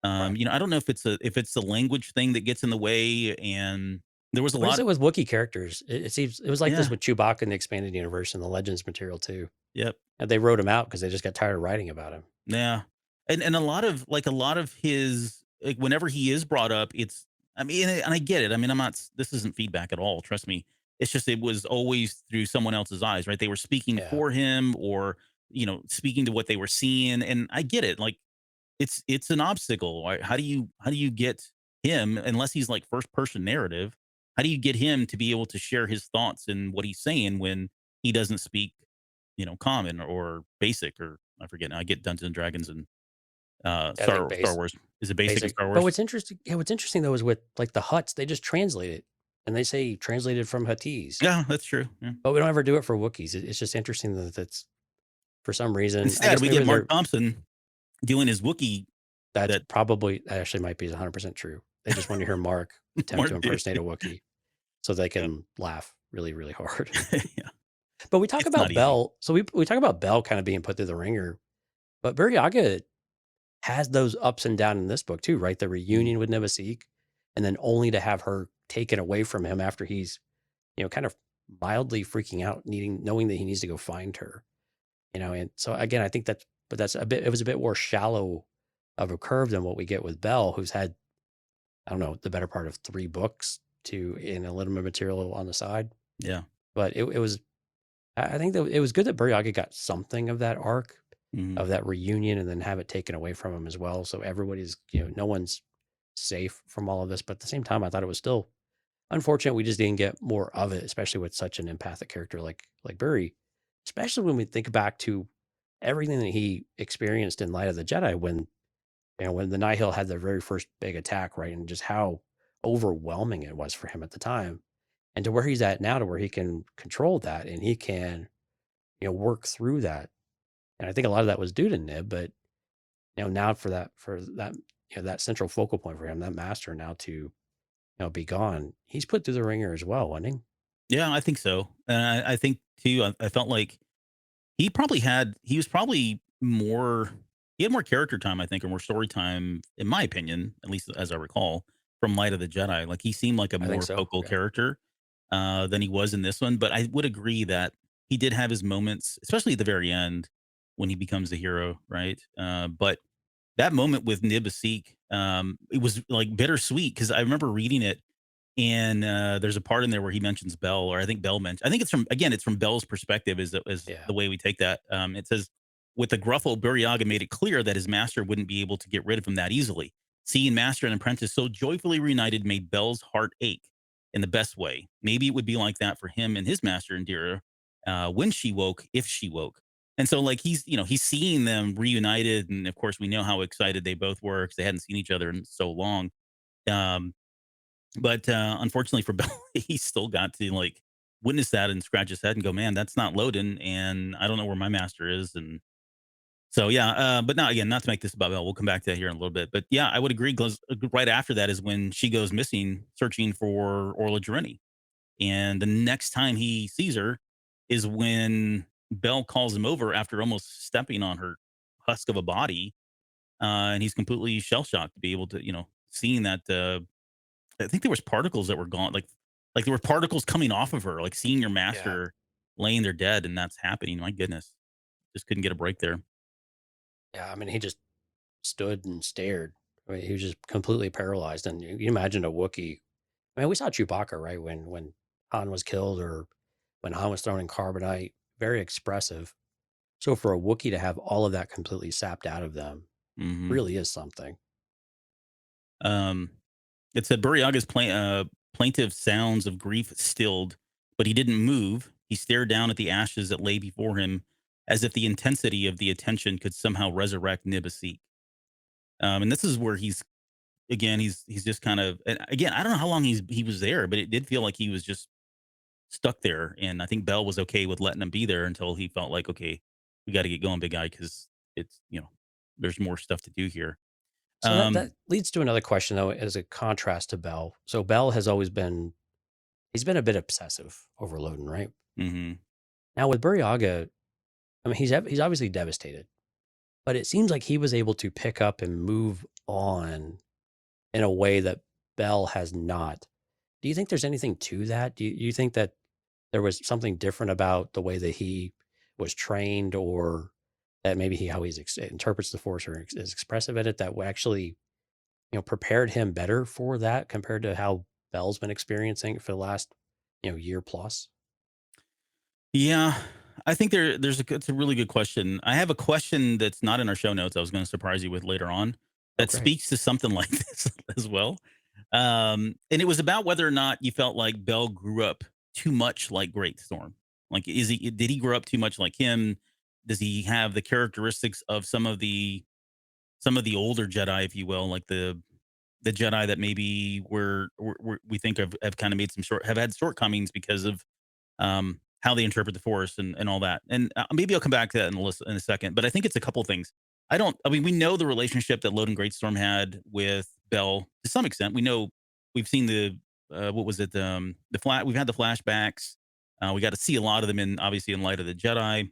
right. I don't know if it's the language thing that gets in the way, and there was a What is lot. it with Wookiee characters? It seems it was like this Yeah. with Chewbacca in the expanded universe and the Legends material too. Yep. And they wrote him out because they just got tired of writing about him. Yeah. And a lot of his, like, whenever he is brought up, it's, I mean, and I get it. I mean, this isn't feedback at all. Trust me. It's just, it was always through someone else's eyes, right? They were speaking Yeah, for him, or, speaking to what they were seeing. And I get it. Like, it's an obstacle. Right? How do you get him, unless he's like first person narrative? How do you get him to be able to share his thoughts and what he's saying when he doesn't speak, common or basic, or I forget now. I get Dungeons and Dragons and I think Star Wars. Is it basic in basic. Star But Wars? what's interesting though is with like the Huts, they just translate it and they say translated from Huttese, Yeah, that's true. Yeah. but we don't ever do it for Wookiees. It's just interesting that that's for some reason. I Instead, guess we maybe get Mark Thompson doing his Wookiee. That that actually might be 100% true. They just want to hear Mark attempt Mark to did. impersonate a Wookiee so they Yeah. can laugh really, really hard. Yeah. But we talk It's not about easy. Bell. So we talk about Bell kind of being put through the ringer, but Burryaga has those ups and downs in this book too, right? The Mhm. reunion with Nemesis, and then only to have her taken away from him after he's, kind of mildly freaking out, knowing that he needs to go find her, And so again, I think it was a bit more shallow of a curve than what we get with Bell, who's had, I don't know, the better part of 3 books in a little bit of material on the side. Yeah. But it was, I think that it was good that Burryaga got something of that arc, Mhm. of that reunion, and then have it taken away from him as well. So everybody's, no one's safe from all of this. But at the same time, I thought it was still unfortunate we just didn't get more of it, especially with such an empathic character like Burry. Especially when we think back to everything that he experienced in Light of the Jedi when the Nihil had their very first big attack, right? And just how overwhelming it was for him at the time. And to where he's at now, to where he can control that and he can, work through that. And I think a lot of that was due to Nib, but now for that, that central focal point for him, that master now to, be gone. He's put through the ringer as well, wasn't he? Yeah, I think so. And I think too, I felt like he was probably more, he had more character time, I think, or more story time, in my opinion, at least as I recall, from Light of the Jedi. Like he seemed like a I think more so. focal Yeah. character than he was in this one. But I would agree that he did have his moments, especially at the very end when he becomes the hero, right? But that moment with Nibasik, it was like bittersweet because I remember reading it, and there's a part in there where he mentions Bell, or I think Bell mentioned. I think it's from, again, it's from Bell's perspective, is Yeah. the way we take that. It says, with the gruffle, Burryaga made it clear that his master wouldn't be able to get rid of him that easily. Seeing master and apprentice so joyfully reunited made Bell's heart ache in the best way. Maybe it would be like that for him and his master Indira when she woke, if she woke. And so, like, he's seeing them reunited, and of course, we know how excited they both were because they hadn't seen each other in so long. Um, but unfortunately for Bell, he still got to like witness that and scratch his head and go, "Man, that's not loading, and I don't know where my master is." And so, yeah, but now again, not to make this about Bell. We'll come back to that here in a little bit. But yeah, I would agree. Right after that is when she goes missing, searching for Orla Jareni. And the next time he sees her is when Bell calls him over after almost stepping on her husk of a body, and he's completely shell shocked to be able to, seeing that. I think there was particles that were gone, like there were particles coming off of her, like seeing your Yeah. master laying there dead, and that's happening. My goodness, just couldn't get a break there. Yeah. I mean, he just stood and stared. I mean, he was just completely paralyzed. And you imagine a Wookiee. I mean, we saw Chewbacca, right? When Han was killed or when Han was thrown in carbonite, very expressive. So for a Wookiee to have all of that completely sapped out of them Hmm. really is something. Um, it said Burryaga's plaintive sounds of grief stilled, but he didn't move. He stared down at the ashes that lay before him, as if the intensity of the attention could somehow resurrect Nibasik. And this is where he's just kind of, and again, I don't know how long he was there, but it did feel like he was just stuck there. And I think Bell was okay with letting him be there until he felt like, okay, we got to get going, big guy, because it's, there's more stuff to do here. So that Um, leads to another question though, as a contrast to Bell. So Bell has always he's been a bit obsessive overloading, right? mhm. Now with Burryaga, I mean, he's obviously devastated, but it seems like he was able to pick up and move on in a way that Bell has not. Do you think there's anything to that? Do you think that there was something different about the way that he was trained, or that maybe how he interprets the Force or is expressive at it, that would actually, prepared him better for that compared to how Bell's been experiencing it for the last, year plus? Yeah, I think it's a really good question. I have a question that's not in our show notes. I was going to surprise you with later on Oh, that great. speaks to something like this as well. And it was about whether or not you felt like Bell grew up too much like Great Storm. Like, did he grow up too much like him? Does he have the characteristics of some of the older Jedi, if you will, like the Jedi that maybe we think have kind of made have had shortcomings because of how they interpret the Force and all that. And maybe I'll come back to that in a second. But I think it's a couple things. I mean, we know the relationship that Loden Greatstorm had with Bell to some extent. We know we've seen what was it? We've had the flashbacks. We got to see a lot of them obviously in Light of the Jedi.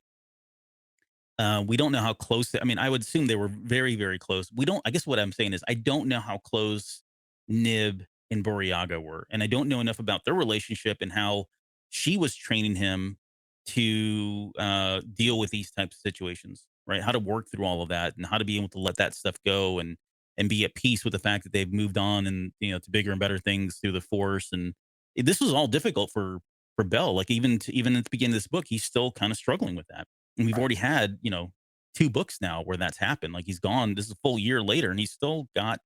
We don't know how close. I mean, I would assume they were very, very close. We don't. I guess what I'm saying is I don't know how close Nib and Burryaga were, and I don't know enough about their relationship and how she was training him to deal with these types of situations, right? How to work through all of that and how to be able to let that stuff go and be at peace with the fact that they've moved on and to bigger and better things through the Force. And this was all difficult for for Bell. Like even at the beginning of this book, he's still kind of struggling with that. And we've Right. already had, 2 books now where that's happened. Like he's gone. This is a full year later, and he's still got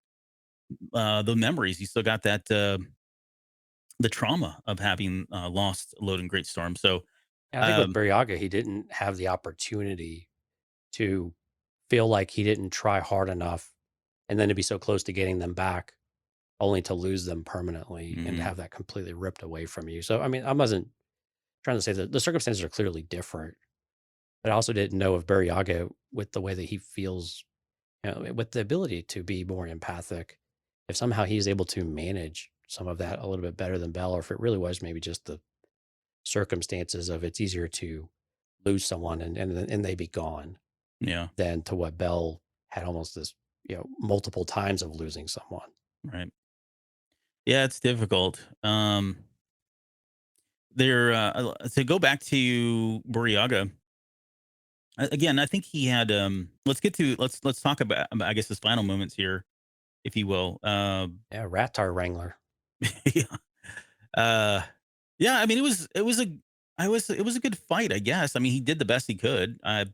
the memories. He's still got that the trauma of having lost Loden Great Storm. So And I think with um, Burryaga, he didn't have the opportunity to feel like he didn't try hard enough and then to be so close to getting them back only to lose them permanently and to mhm, have that completely ripped away from you. So, I mean, I wasn't trying to say that the circumstances are clearly different, but I also didn't know if Burryaga, with the way that he feels, with the ability to be more empathic, if somehow he's able to manage some of that a little bit better than Bell, or if it really was maybe just the circumstances of it's easier to lose someone and they be gone yeah, than to what Bell had almost this, multiple times of losing someone. right. Yeah, it's difficult. To go back to Burryaga again. I think he had. Let's talk about I guess his final moments here, if you will. Yeah, Rattar Wrangler. Yeah. Uh, yeah. I mean, it was a good fight, I guess. I mean, he did the best he could. I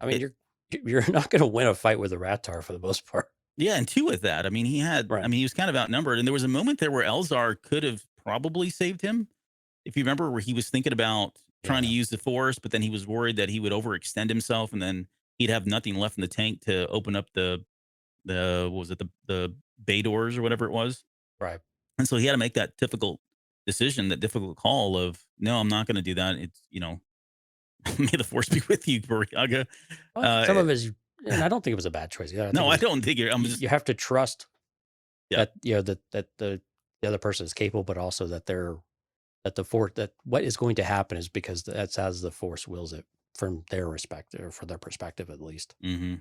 mean, It, you're not going to win a fight with a Rattar for the most part. yeah, and two with that. I mean, I Right. mean, he was kind of outnumbered, and there was a moment there where Elzar could have probably saved him, if you remember, where he was thinking about trying to Yeah. use the Force, but then he was worried that he would overextend himself, and then he'd have nothing left in the tank to open up the what was it, the bay doors or whatever it was. Right. And so he had to make that difficult decision, that difficult call of, no, I'm not going to do that. It's, may the force be with you, Burryaga. Well, I think some Uh, of his, and I don't think it was a bad choice either. I think no, it I was, don't think I'm just, you have to trust yeah. that, that the other person is capable, but also that that the force, that what is going to happen is because that's as the force wills it from their respect or for their perspective, at least. Hmm.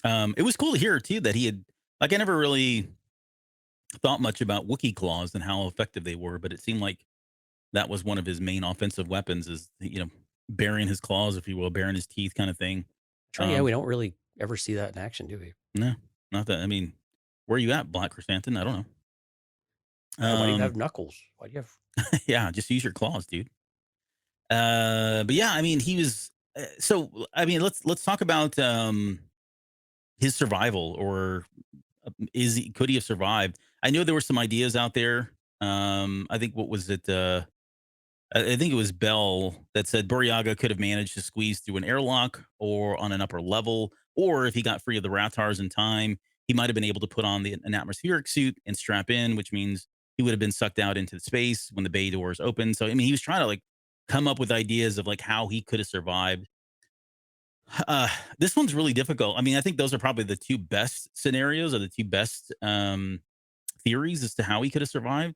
It was cool to hear too that he had, like, I never really thought much about Wookiee claws and how effective they were, but it seemed like that was one of his main offensive weapons is, burying his claws, if you will, burying his teeth kind of thing. Sure. Yeah. Um, We don't really ever see that in action, do we? no, not that, I mean, where are you at, Black Chrysanthemum? I don't know. Right. Why do you have knuckles? Why do you have, Yeah, just use your claws, dude. But yeah, I mean, he was, so I mean, let's talk about his survival, or could he have survived? I know there were some ideas out there. I think what was it? I think it was Bell that said Burryaga could have managed to squeeze through an airlock or on an upper level, or if he got free of the Rathars in time, he might have been able to put on an atmospheric suit and strap in, which means he would have been sucked out into space when the bay doors opened. So I mean, he was trying to, like, come up with ideas of, like, how he could have survived. Uh, this one's really difficult. I mean, I think those are probably the two best scenarios, or the two best theories as to how he could have survived.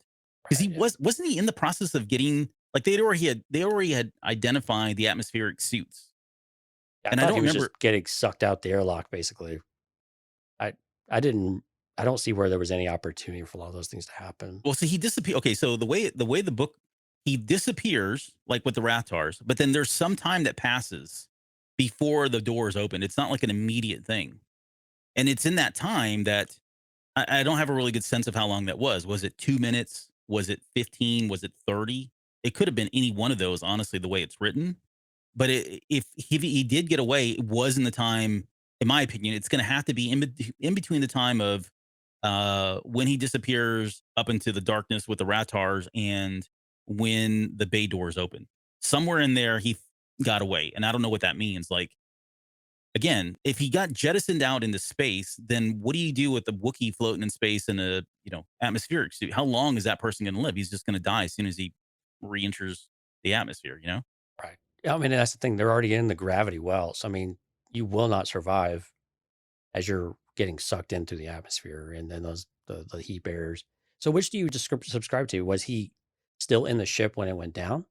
Because right? Yeah. wasn't he in the process of getting, like, they already had identified the atmospheric suits, I and I thought don't he was remember. just getting sucked out the airlock, basically. I, I didn't, I don't see where there was any opportunity for all those things to happen. Well, so he disappeared. Okay, so the way the book, he disappears like with the Rathars, but then there's some time that passes before the doors open. It's not like an immediate thing, and it's in that time that I don't have a really good sense of how long that was. Was it 2 minutes? Was it 15? Was it 30? It could have been any one of those, honestly, the way it's written. But if he did get away, it was in the time, in my opinion, it's going to have to be in between the time of when he disappears up into the darkness with the Ratars and when the bay doors open. Somewhere in there, he got away. And I don't know what that means. Like, again, if he got jettisoned out into space, then what do you do with the Wookiee floating in space in a, atmospheric suit? How long is that person going to live? He's just going to die as soon as he re-enters the atmosphere. Right. Yeah, I mean, that's the thing. They're already in the gravity well. So, I mean, you will not survive as you're getting sucked into the atmosphere and then the heat barriers. So, which do you subscribe to? Was he still in the ship when it went down,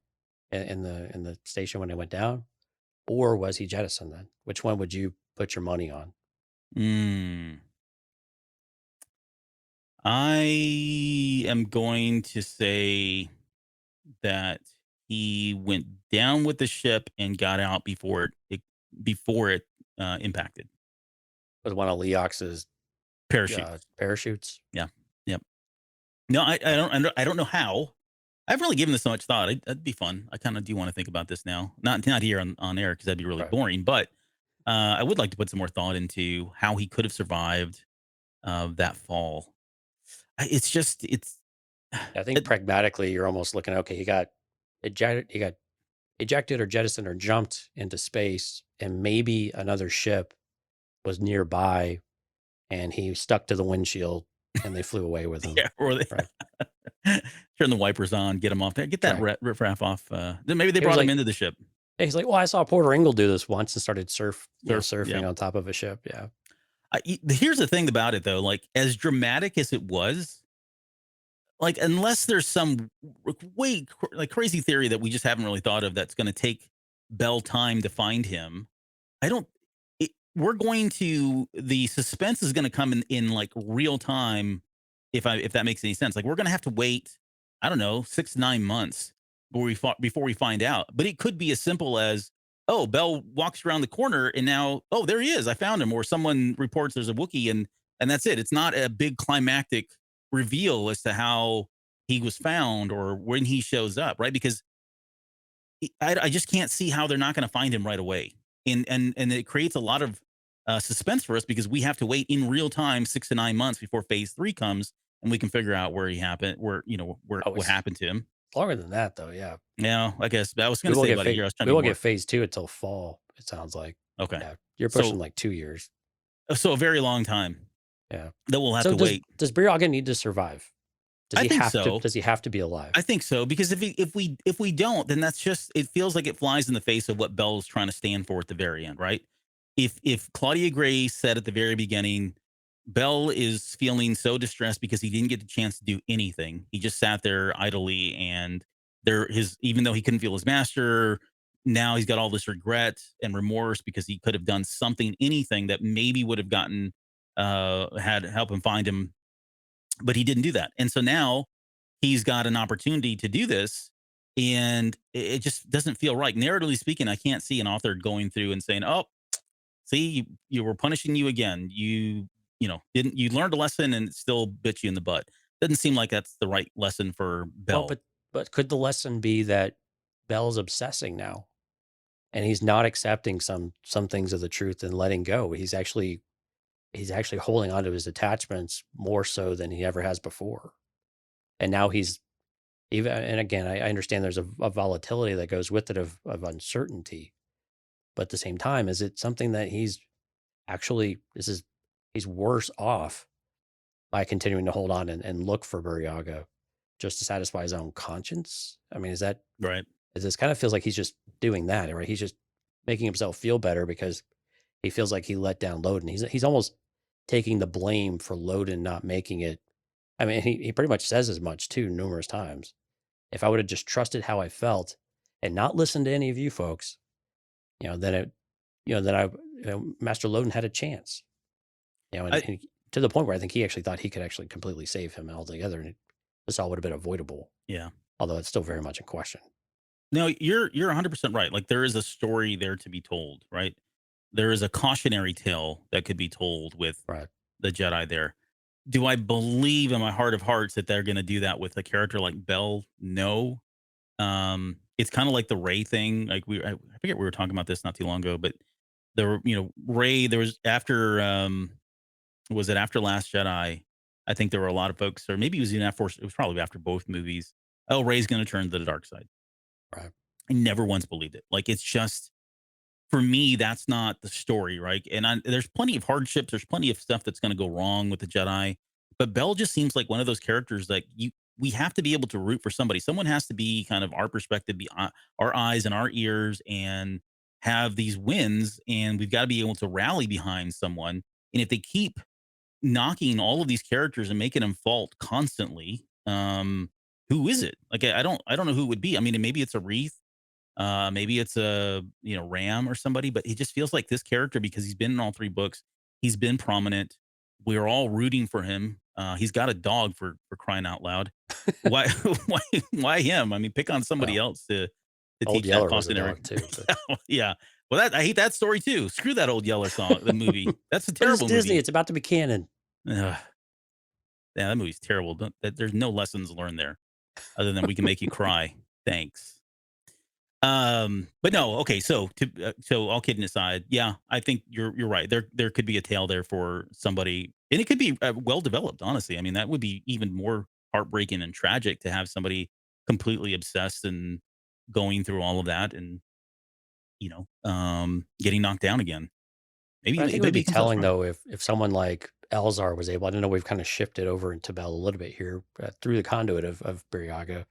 in the station when it went down, or was he jettisoned then? Which one would you put your money on? Mm. I am going to say that he went down with the ship and got out before it impacted. Was one of Leox's Parachute. parachutes? Yeah. Yep. No, I don't know how. I've really given this so much thought. That'd be fun. I kind of do want to think about this now. Not here on air because that'd be really Right. boring. But I would like to put some more thought into how he could have survived that fall. It's I think it, pragmatically, you're almost looking, okay, he got ejected or jettisoned or jumped into space, and maybe another ship was nearby and he stuck to the windshield and they flew away with him. yeah. Or Right. turn the wipers on, get him off there, get that Right. riffraff off. Then maybe they He was brought him like, into the ship. he's like, well, I saw Porter Engel do this once and started surfing Yeah. on top of a ship. Yeah. Here's the thing about it though, like as dramatic as it was, like unless there's some like crazy theory that we just haven't really thought of that's going to take Bell time to find him. I don't. We're going to the suspense is going to come in like real time. If that makes any sense, like we're going to have to wait. I don't know, 6 to 9 months before we find out. But it could be as simple as, oh, Bell walks around the corner and now, oh, there he is. I found him. Or someone reports there's a Wookiee and that's it. It's not a big climactic reveal as to how he was found or when he shows up, right? Because I just can't see how they're not going to find him right away, and it creates a lot of suspense for us because we have to wait in real time 6 to 9 months before Phase 3 comes, and we can figure out where he happened, where Oh, what happened to him. longer than that, though. Yeah. Yeah, I guess I was We going to won't say get about a year. I was trying we to won't be get phase 2 until fall. It sounds like. okay. Yeah. You're So pushing like 2 years. so a very long time Yeah. that we'll have So to wait. does Burryaga need to survive? Does I he think have to? so. Does he have to be alive? I think so because if we don't, then that's just it feels like it flies in the face of what Bell's trying to stand for at the very end, right? If Claudia Gray said at the very beginning, Bell is feeling so distressed because he didn't get the chance to do anything. He just sat there idly, and even though he couldn't feel his master, now he's got all this regret and remorse because he could have done something, anything that maybe would have gotten had help him find him, but he didn't do that. And so now he's got an opportunity to do this, and it just doesn't feel right. Narratively speaking, I can't see an author going through and saying, "Oh, see, you were punishing you again. You learned a lesson and it still bit you in the butt." Doesn't seem like that's the right lesson for Well, Bell. but could the lesson be that Bell's obsessing now, and he's not accepting some things of the truth and letting go? He's actually holding on to his attachments more so than he ever has before, and now he's even. And again, I understand there's a volatility that goes with it of uncertainty, but at the same time, is it something that he's actually he's worse off by continuing to hold on and look for Burryaga just to satisfy his own conscience? I mean, is Right. this kind of feels like he's just doing that, right? He's just making himself feel better because he feels like he let down Loden. He's almost taking the blame for Loden not making it. I mean, he pretty much says as much too numerous times. If I would have just trusted how I felt and not listened to any of you folks, then Master Loden had a chance. And to the point where I think he actually thought he could actually completely save him altogether, and this all would have been avoidable. Yeah. Although it's still very much in question. No, you're 100% right. Like there is a story there to be told, right? There is a cautionary tale that could be told with Right. the Jedi there. Do I believe in my heart of hearts that they're going to do that with a character like Bell? No. It's kind of like the Rey thing. Like I forget we were talking about this not too long ago, but Rey, there was after Last Jedi? I think there were a lot of folks, or maybe it was even after, it was probably after both movies. Oh, Rey's going to turn to the dark side. Right. I never once believed it. Like it's just, for me, that's not the story, right? And there's plenty of hardships. There's plenty of stuff that's going to go wrong with the Jedi. But Bell just seems like one of those characters that we have to be able to root for somebody. Someone has to be kind of our perspective, be our eyes and our ears, and have these wins. And we've got to be able to rally behind someone. And if they keep knocking all of these characters and making them fault constantly, who is it? Like I don't know who it would be. I mean, maybe it's a Wreath. Maybe it's a Ram or somebody, but it just feels like this character because he's been in all 3 books. He's been prominent. We're all rooting for him. He's got a dog for crying out loud. Why why him? I mean, pick on somebody else to Old teach Yeller that was a cautionary. dog too. But Yeah. Well, I hate that story too. Screw that Old Yeller song, the movie. That's a it's terrible Disney. movie. It's about to be canon. Ugh. Yeah, that movie's terrible. There's no lessons learned there. other than we can make you cry. Thanks. But no, okay. So all kidding aside, yeah, I think you're right. There could be a tale there for somebody, and it could be well developed. Honestly, I mean, that would be even more heartbreaking and tragic to have somebody completely obsessed and going through all of that, and getting knocked down again. But I think it would Maybe be he comes out telling strong. though if someone like Elzar was able. I don't know. We've kind of shifted over into Bell a little bit here through the conduit of Burryaga.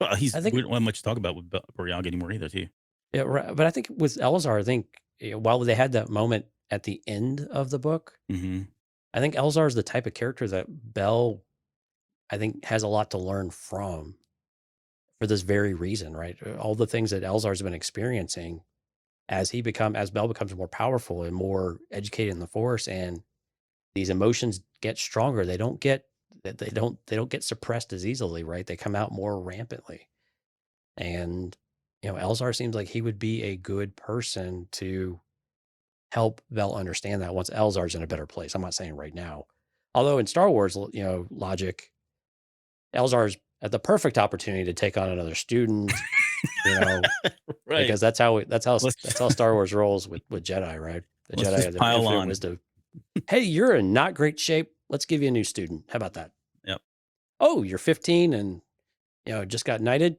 Well, I we think don't have much to talk about with Burryaga anymore either, too. yeah, right, but I think with Elzar, I think while they had that moment at the end of the book, Hmm. I think Elzar is the type of character that Bell, I think, has a lot to learn from for this very reason, right? All the things that Elzar's been experiencing as Bell becomes more powerful and more educated in the Force, and these emotions get stronger. They don't get suppressed as easily, right? They come out more rampantly. And Elzar seems like he would be a good person to help Bell understand that once Elzar's in a better place. I'm not saying right now. Although in Star Wars, logic, Elzar's at the perfect opportunity to take on another student, Right. because that's how Let's Star Wars rolls with Jedi, right? The let's Jedi just have the pile infinite on. wisdom. Hey, you're in not great shape. Let's give you a new student. How about that? Yep. Oh, you're 15 and just got knighted.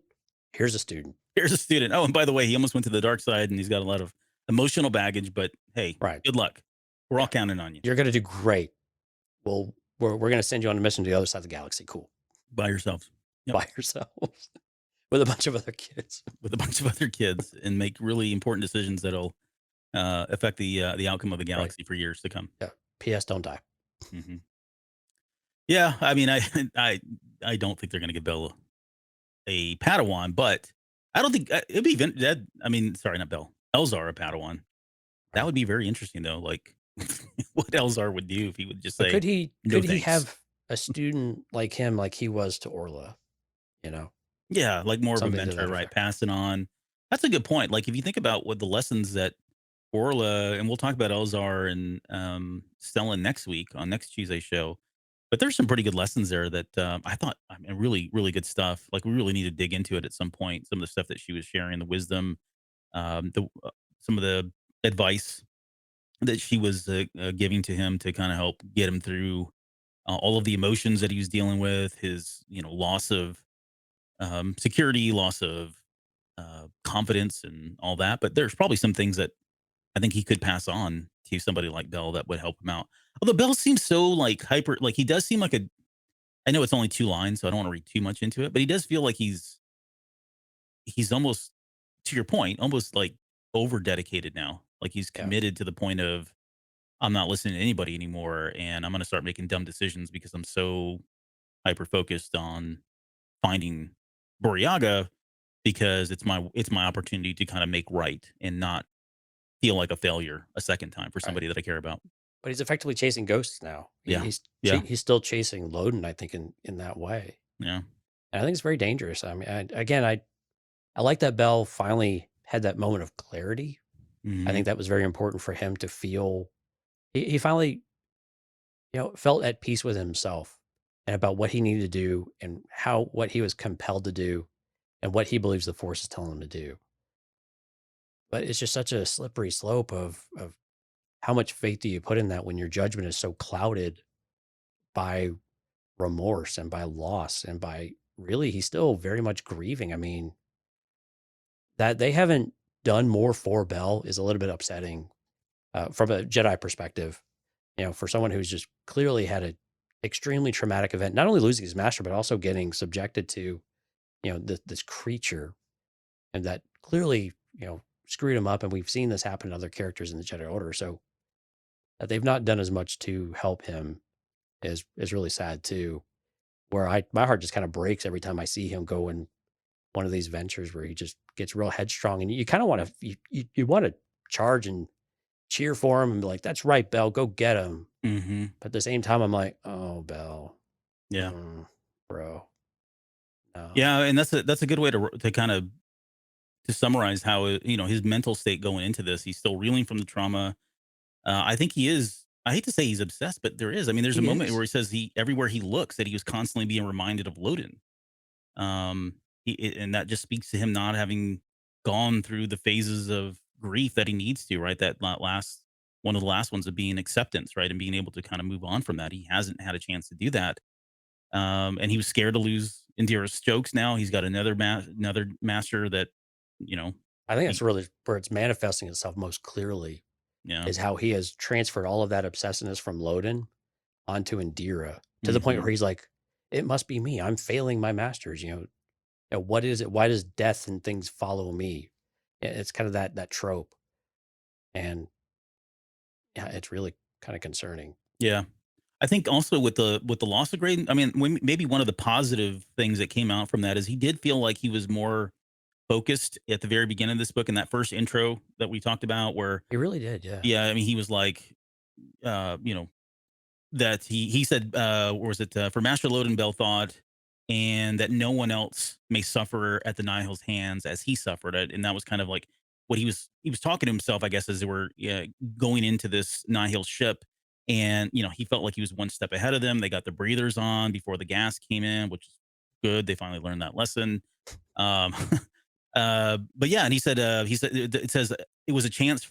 Here's a student. Here's a student. Oh, and by the way, he almost went to the dark side, and he's got a lot of emotional baggage. But hey, Right. good luck. We're all Yeah. counting on you. You're going to do great. Well, we're going to send you on a mission to the other side of the galaxy. Cool. By yourselves. Yep. By yourselves with a bunch of other kids. With a bunch of other kids, and make really important decisions that'll affect the outcome of the galaxy for years to come. Yeah. P.S. Don't die. Hmm. Yeah, I mean, I don't think they're going to give Bell a Padawan, but I don't think it'd be that. I mean, sorry, not Bell. Elzar a Padawan. That Right. would be very interesting, though. Like what Elzar would do if he would just But say, could he "No thanks." have a student like him, like he was to Orla? Yeah, like more of a Something to mentor, that right? effect. Passing on. That's a good point. Like if you think about what the lessons that Orla, and we'll talk about Elzar and Stellan next week on next Tuesday's show. But there's some pretty good lessons there that I thought, I mean, really, really good stuff. Like we really need to dig into it at some point. Some of the stuff that she was sharing, the wisdom, some of the advice that she was giving to him to kind of help get him through all of the emotions that he was dealing with, his loss of security, loss of confidence, and all that. But there's probably some things that I think he could pass on to somebody like Bell that would help him out. Although Bell seems so like hyper, like he does seem like a. I know it's only 2 lines, so I don't want to read too much into it, but he does feel like he's almost, to your point, almost like over dedicated now. Like he's Yeah. committed to the point of I'm not listening to anybody anymore, and I'm going to start making dumb decisions because I'm so hyper focused on finding Burryaga, because it's my opportunity to kind of make right and not feel like a failure a second time for Right. somebody that I care about. But he's effectively chasing ghosts now. Yeah. He's Yeah. he's still chasing Loden, I think, in that way. Yeah. And I think it's very dangerous. I mean, I like that Bell finally had that moment of clarity. I Mhm. think that was very important for him to feel. He finally, felt at peace with himself and about what he needed to do and what he was compelled to do and what he believes the Force is telling him to do. But it's just such a slippery slope of how much faith do you put in that when your judgment is so clouded by remorse and by loss and by really he's still very much grieving. I mean, that they haven't done more for Bell is a little bit upsetting from a Jedi perspective. For someone who's just clearly had an extremely traumatic event, not only losing his master, but also getting subjected to, this creature, and that clearly, screwed him up. And we've seen this happen to other characters in the Jedi Order. So that they've not done as much to help him is really sad too. Where my heart just kind of breaks every time I see him go in one of these ventures where he just gets real headstrong, and you kind of want to you want to charge and cheer for him and be like, "That's right, Bell, go get him." Mhm. But at the same time, I'm like, "Oh, Bell, Yeah. bro, no." Yeah, and that's a good way to kind of to summarize how his mental state going into this. He's still reeling from the trauma. I think he is. I hate to say he's obsessed, but there is. I mean, there's a He moment is. where he says he everywhere he looks that he was constantly being reminded of Loden. Um, and that just speaks to him not having gone through the phases of grief that he needs to, right? That last one of the last ones of being acceptance, right? And being able to kind of move on from that. He hasn't had a chance to do that. And he was scared to lose Indira Stokes. Now he's got another master that, you know, I think that's he, really where it's manifesting itself most clearly yeah. is how he has transferred all of that obsessiveness from Loden onto Indira to the point Hmm. where he's like, it must be me. I'm failing my masters. What is it? Why does death and things follow me? It's kind of that trope. And yeah, it's really kind of concerning. Yeah. I think also with the loss of Graydon, I mean, maybe one of the positive things that came out from that is he did feel like he was more focused at the very beginning of this book in that first intro that we talked about, where He really did. Yeah. yeah, I mean, he was like, you know, that he said, or was it for Master Loden Bell thought, and that no one else may suffer at the Nihil's hands as he suffered it, and that was kind of like what he was talking to himself, I guess, as they were going into this Nihil ship, and he felt like he was one step ahead of them. They got the breathers on before the gas came in, which is good. They finally learned that lesson. Um, but yeah, and he said it says it was a chance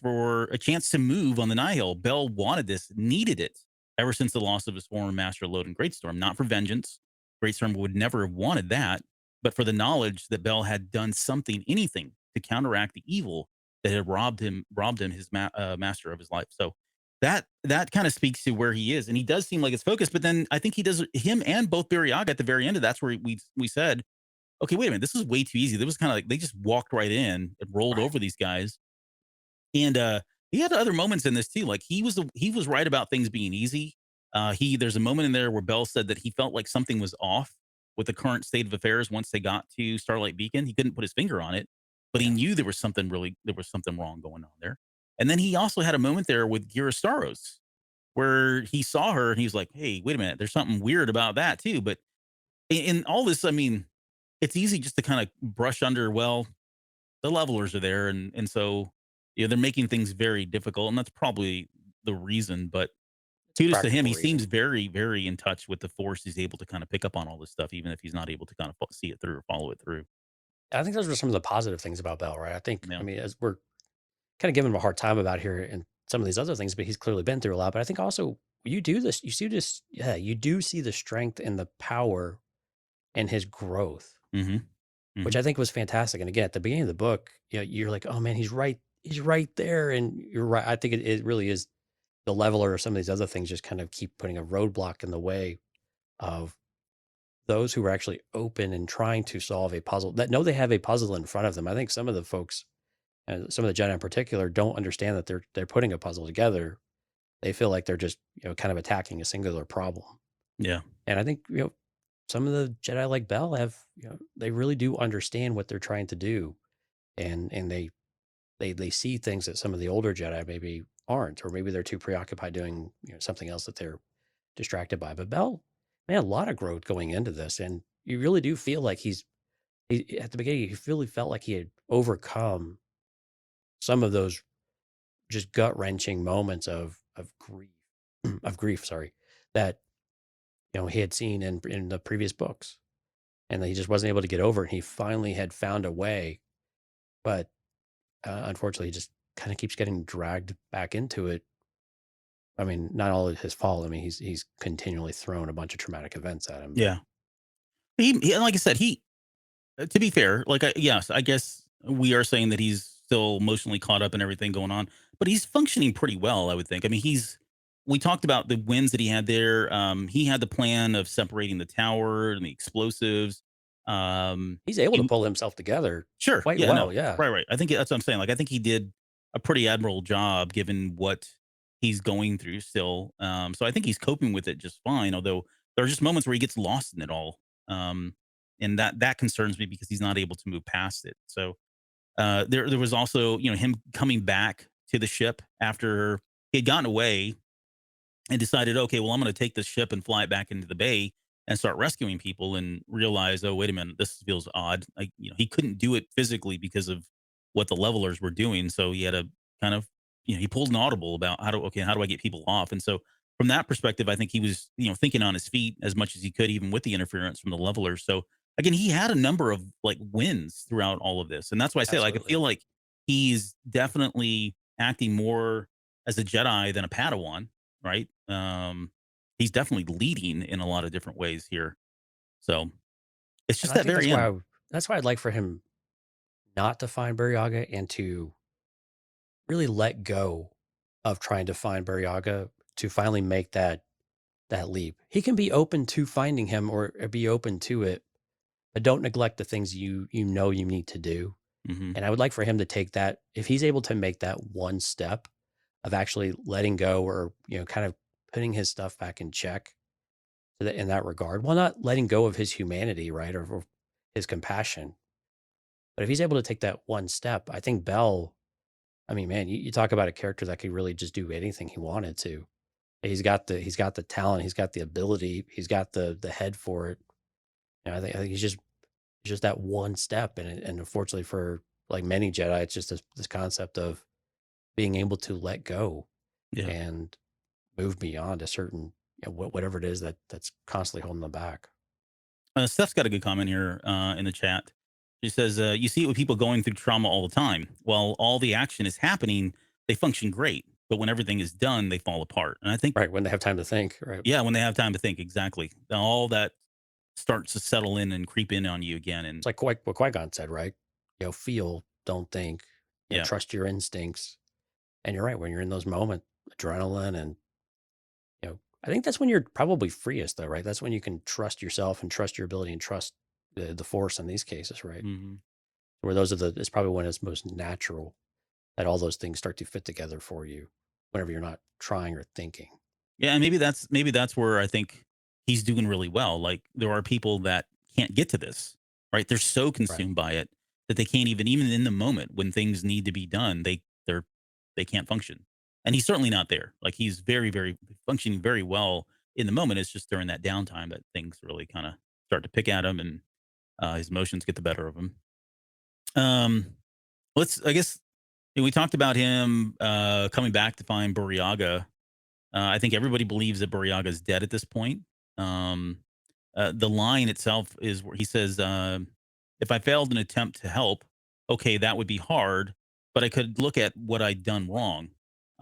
to move on the Nihil. Bell wanted this, needed it ever since the loss of his former master, Loden Greatstorm. Not for vengeance. Greatstorm would never have wanted that, but for the knowledge that Bell had done something, anything to counteract the evil that had robbed him his master of his life. So that kind of speaks to where he is, and he does seem like it's focused. But then I think he does him and both Burryaga at the very end of that's where we said, okay, wait a minute, this is way too easy. There was kind of like they just walked right in and rolled Right. over these guys, and he had other moments in this too. Like he was right about things being easy. There's a moment in there where Bell said that he felt like something was off with the current state of affairs once they got to Starlight Beacon. He couldn't put his finger on it, but he Yeah. knew there was something wrong going on there. And then he also had a moment there with Gira Staros where he saw her and he was like, "Hey, wait a minute, there's something weird about that too." But in all this, I mean, it's easy just to kind of brush under. Well, the levelers are there, and so they're making things very difficult, and that's probably the reason. But It's a kudos to him, practical he reason. seems very, very in touch with the force. He's able to kind of pick up on all this stuff, even if he's not able to kind of see it through or follow it through. I think those were some of the positive things about Bell, right? I Yeah. mean, as we're kind of giving him a hard time about here and some of these other things, but he's clearly been through a lot. But I think also you see this, yeah, you do see the strength and the power in his growth, Hmm. which Hmm. I think was fantastic. And again, at the beginning of the book, you're like, oh man, he's right there. And you're right. I think it really is the leveler or some of these other things just kind of keep putting a roadblock in the way of those who are actually open and trying to solve a puzzle that know they have a puzzle in front of them. I think some of the folks, and some of the Jedi in particular, don't understand that they're putting a puzzle together. They feel like they're just kind of attacking a singular problem. Yeah. And I think some of the Jedi like Bell have they really do understand what they're trying to do, and they see things that some of the older Jedi maybe aren't, or maybe they're too preoccupied doing something else that they're distracted by. But Bell, man, a lot of growth going into this, and you really do feel like at the beginning, he really felt like he had overcome some of those just gut wrenching moments of grief, of grief, sorry, that he had seen in the previous books, and that he just wasn't able to get over. And he finally had found a way, but unfortunately, he just kind of keeps getting dragged back into it. I mean, not all his fault. I mean, he's continually thrown a bunch of traumatic events at him, but Yeah. Like I said, to be fair, like yes, I guess we are saying that he's still emotionally caught up in everything going on, but he's functioning pretty well, I would think. I mean, we talked about the wins that he had there. He had the plan of separating the tower and the explosives. he's able to He, pull himself together sure, quite yeah, well. no, Yeah, right. I think that's what I'm saying. Like, I think he did a pretty admirable job given what he's going through still. So I think he's coping with it just fine. Although there are just moments where he gets lost in it all. Um, and that concerns me because he's not able to move past it. So there was also him coming back to the ship after he had gotten away and decided, okay, well, I'm going to take this ship and fly it back into the bay and start rescuing people, and realize, oh, wait a minute, this feels odd. Like he couldn't do it physically because of what the levelers were doing, so he had to kind of he pulled an audible about how do I get people off, and so from that perspective, I think he was thinking on his feet as much as he could, even with the interference from the levelers. So again, he had a number of like wins throughout all of this. And that's why I say, like, I Absolutely. feel like he's definitely acting more as a Jedi than a Padawan, right? He's definitely leading in a lot of different ways here. So it's And just I that think very end. that's why I'd like for him not to find Burryaga and to really let go of trying to find Burryaga to finally make that leap. He can be open to finding him or be open to it, but don't neglect the things you know you need to do. Hmm. And I would like for him to take that if he's able to make that one step of actually letting go or kind of putting his stuff back in check in that regard, while not letting go of his humanity, right, or his compassion. But if he's able to take that one step, I think Bell. I mean, man, you talk about a character that could really just do anything he wanted to. He's got the talent, he's got the ability, he's got the head for it. I think he's just that one step, and unfortunately for like many Jedi, it's just this concept of being able to let go Yeah. and move beyond a certain whatever it is that's constantly holding them back. Steph's got a good comment here in the chat. She says, "You see it with people going through trauma all the time. While all the action is happening, they function great. But when everything is done, they fall apart." And I think, Right, when they have time to think, right? yeah, when they have time to think, exactly, all that starts to settle in and creep in on you again. And It's like what Qui-Gon said, right? Feel, don't think. yeah, Trust your instincts. And you're right, when you're in those moments, adrenaline and I think that's when you're probably freest though, right? That's when you can trust yourself and trust your ability and trust the force in these cases, right? hmm, Where it's probably when it's most natural that all those things start to fit together for you whenever you're not trying or thinking. yeah, and maybe that's where I think he's doing really well. Like there are people that can't get to this, right? They're so Right. consumed by it that they can't even in the moment when things need to be done, they can't function. And he's certainly not there. Like he's very functioning very well in the moment. It's just during that downtime that things really kind of start to pick at him, and his emotions get the better of him. Um, let's I guess we talked about him coming back to find Burryaga. I think everybody believes that Burryaga is dead at this point. Um, the line itself is where he says, "If I failed an attempt to help, okay, that would be hard, but I could look at what I'd done wrong.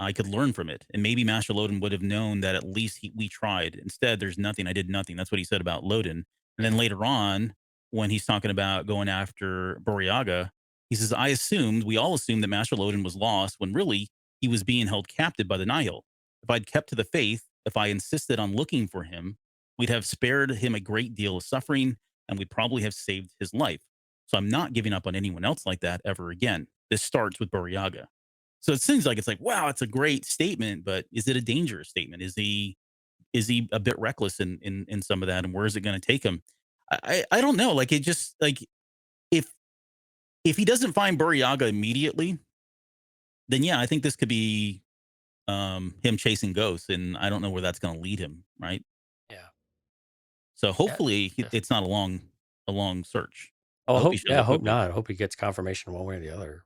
I could learn from it, and maybe Master Loden would have known that at least we tried. Instead, there's nothing. I did nothing." That's what he said about Loden. And then later on, when he's talking about going after Burryaga, he says, we all assumed that Master Loden was lost when really he was being held captive by the Nihil. If I'd kept to the faith, if I insisted on looking for him, we'd have spared him a great deal of suffering, and we'd probably have saved his life. So I'm not giving up on anyone else like that ever again. This starts with Burryaga. So it seems like it's like, wow, it's a great statement, but is it a dangerous statement? Is he a bit reckless in some of that, and where is it going to take him? I don't know. Like it just like if if he doesn't find Burryaga immediately, then yeah, I think this could be him chasing ghosts, and I don't know where that's going to lead him, right? Yeah. So Yeah. hopefully Yes. it's not a long search. Oh, I I hope he hope. shows Yeah, I up hope quickly. not. I hope he gets confirmation one way or the other.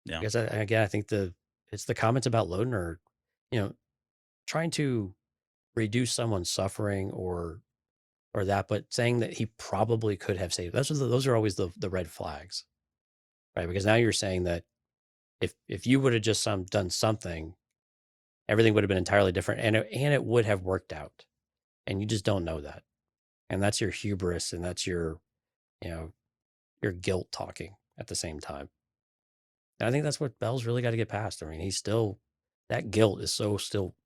Yeah. Because again, I think it's the comments about Loden are, you know, trying to reduce someone's suffering or that, but saying that he probably could have saved. Those are always the red flags, right? Because now you're saying that if you would have just done something, everything would have been entirely different, and it would have worked out, and you just don't know that, and that's your hubris, and that's you know your guilt talking at the same time. And I think that's what Bell's really got to get past. I mean, he's still that guilt is so still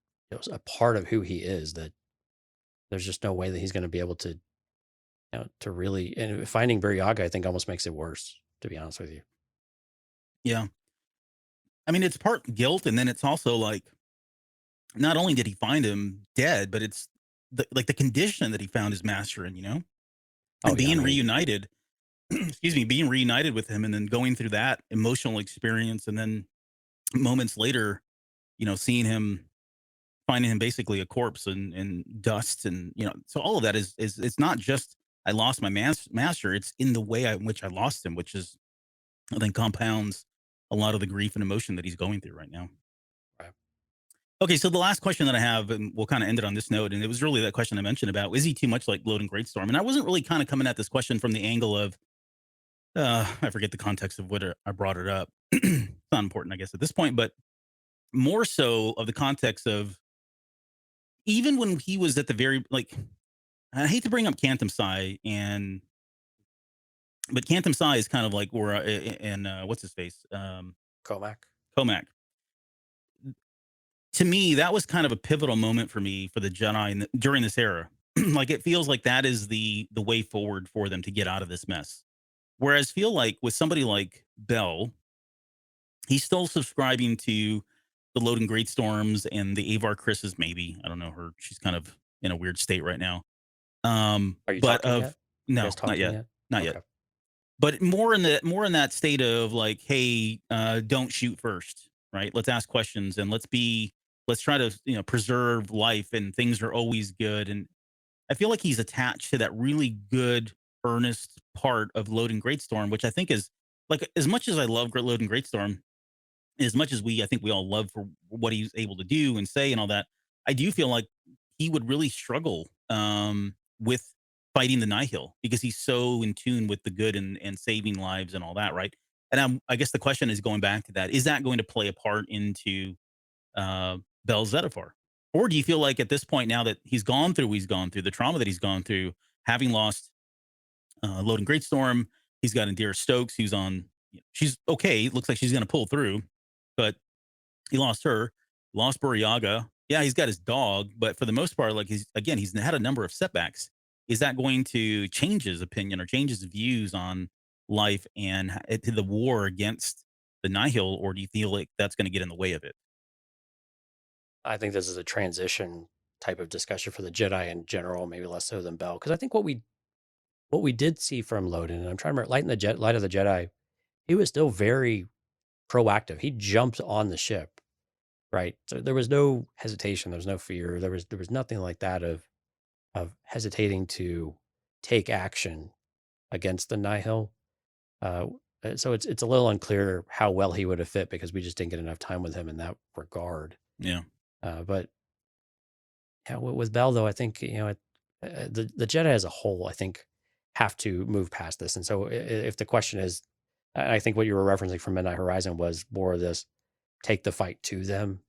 a part of who he is that there's just no way that he's going to be able to to really and finding Burryaga, I think almost makes it worse, to be honest with you. Yeah. I mean, it's part guilt, and then it's also like not only did he find him dead, but it's the condition that he found his master in, Oh and yeah, I being mean, reunited, excuse me, being reunited with him, and then going through that emotional experience, and then moments later, seeing him, finding him basically a corpse and dust, and so all of that is it's not just I lost my master, it's in the way in which I lost him, which is I think compounds a lot of the grief and emotion that he's going through right now. right. Okay, so the last question that I have, and we'll kind of end it on this note, and it was really that question I mentioned about, is he too much like Loden Greatstorm? And I wasn't really kind of coming at this question from the angle of, I forget the context of what I brought it up. It's not important, I guess, at this point, but more so of the context of even when he was at the very, like, I hate to bring up Cantum Psy, but Cantum Psy is kind of like where, and what's his face? Comac. Comac. To me, that was kind of a pivotal moment for me for the Jedi during this era. Like it feels like that is the way forward for them to get out of this mess. Whereas feel like with somebody like Bell, he's still subscribing to the Loden Greatstorms and the Avar Chris's maybe. I don't know her. She's kind of in a weird state right now. Are you But talking yet? of You no, guys not talking yet. yet? Not Okay. yet. But more in that state of like, hey, don't shoot first, right? Let's ask questions and let's try to preserve life, and things are always good. And I feel like he's attached to that really good, earnest part of Loden Greatstorm, which I think is like as much as I love Loden Greatstorm, as much as I think we all love for what he's able to do and say and all that, I do feel like he would really struggle with fighting the Nihil because he's so in tune with the good and saving lives and all that, right? And I guess the question is going back to that: is that going to play a part into Bell Zettifar, or do you feel like at this point now that he's gone through, the trauma that he's gone through, having lost Loden Greatstorm, he's got Indira Stokes, who's on. She's okay. Looks like she's going to pull through, but he lost her, lost Burryaga. Yeah, he's got his dog, but for the most part, like he's had a number of setbacks. Is that going to change his opinion or change his views on life and to the war against the Nihil, or do you feel like that's going to get in the way of it? I think this is a transition type of discussion for the Jedi in general, maybe less so than Bell, because I think what we did see from Loden, and I'm trying to light of the Jedi, he was still very proactive. He jumped on the ship, right? So there was no hesitation, there was no fear, there was nothing like that of hesitating to take action against the Nihil. Uh, so it's a little unclear how well he would have fit because we just didn't get enough time with him in that regard. Yeah. But yeah, with Bell though, I think the Jedi as a whole, I think, have to move past this. And so if the question is, I think what you were referencing from Midnight Horizon was more of this take the fight to them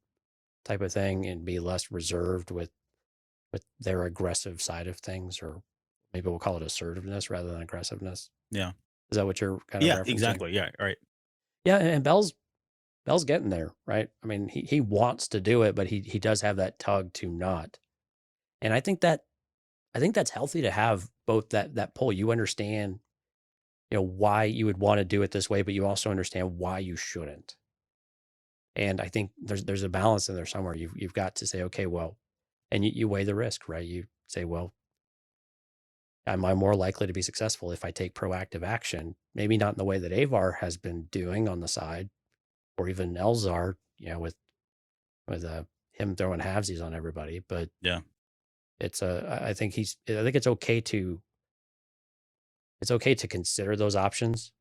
type of thing and be less reserved with their aggressive side of things, or maybe we'll call it assertiveness rather than aggressiveness. Yeah. Is that what you're kind of Yeah, referencing? exactly. Yeah. All right. Yeah, and Bell's getting there, right? I mean, he wants to do it, but he does have that tug to not. And I think that's healthy to have both that pull. You understand, why you would want to do it this way, but you also understand why you shouldn't. And I think there's a balance in there somewhere. You've got to say, okay, well, and you weigh the risk, right? You say, well, am I more likely to be successful if I take proactive action? Maybe not in the way that Avar has been doing on the side, or even Elzar, with him throwing halvesies on everybody. But Yeah. I think it's okay to consider those options.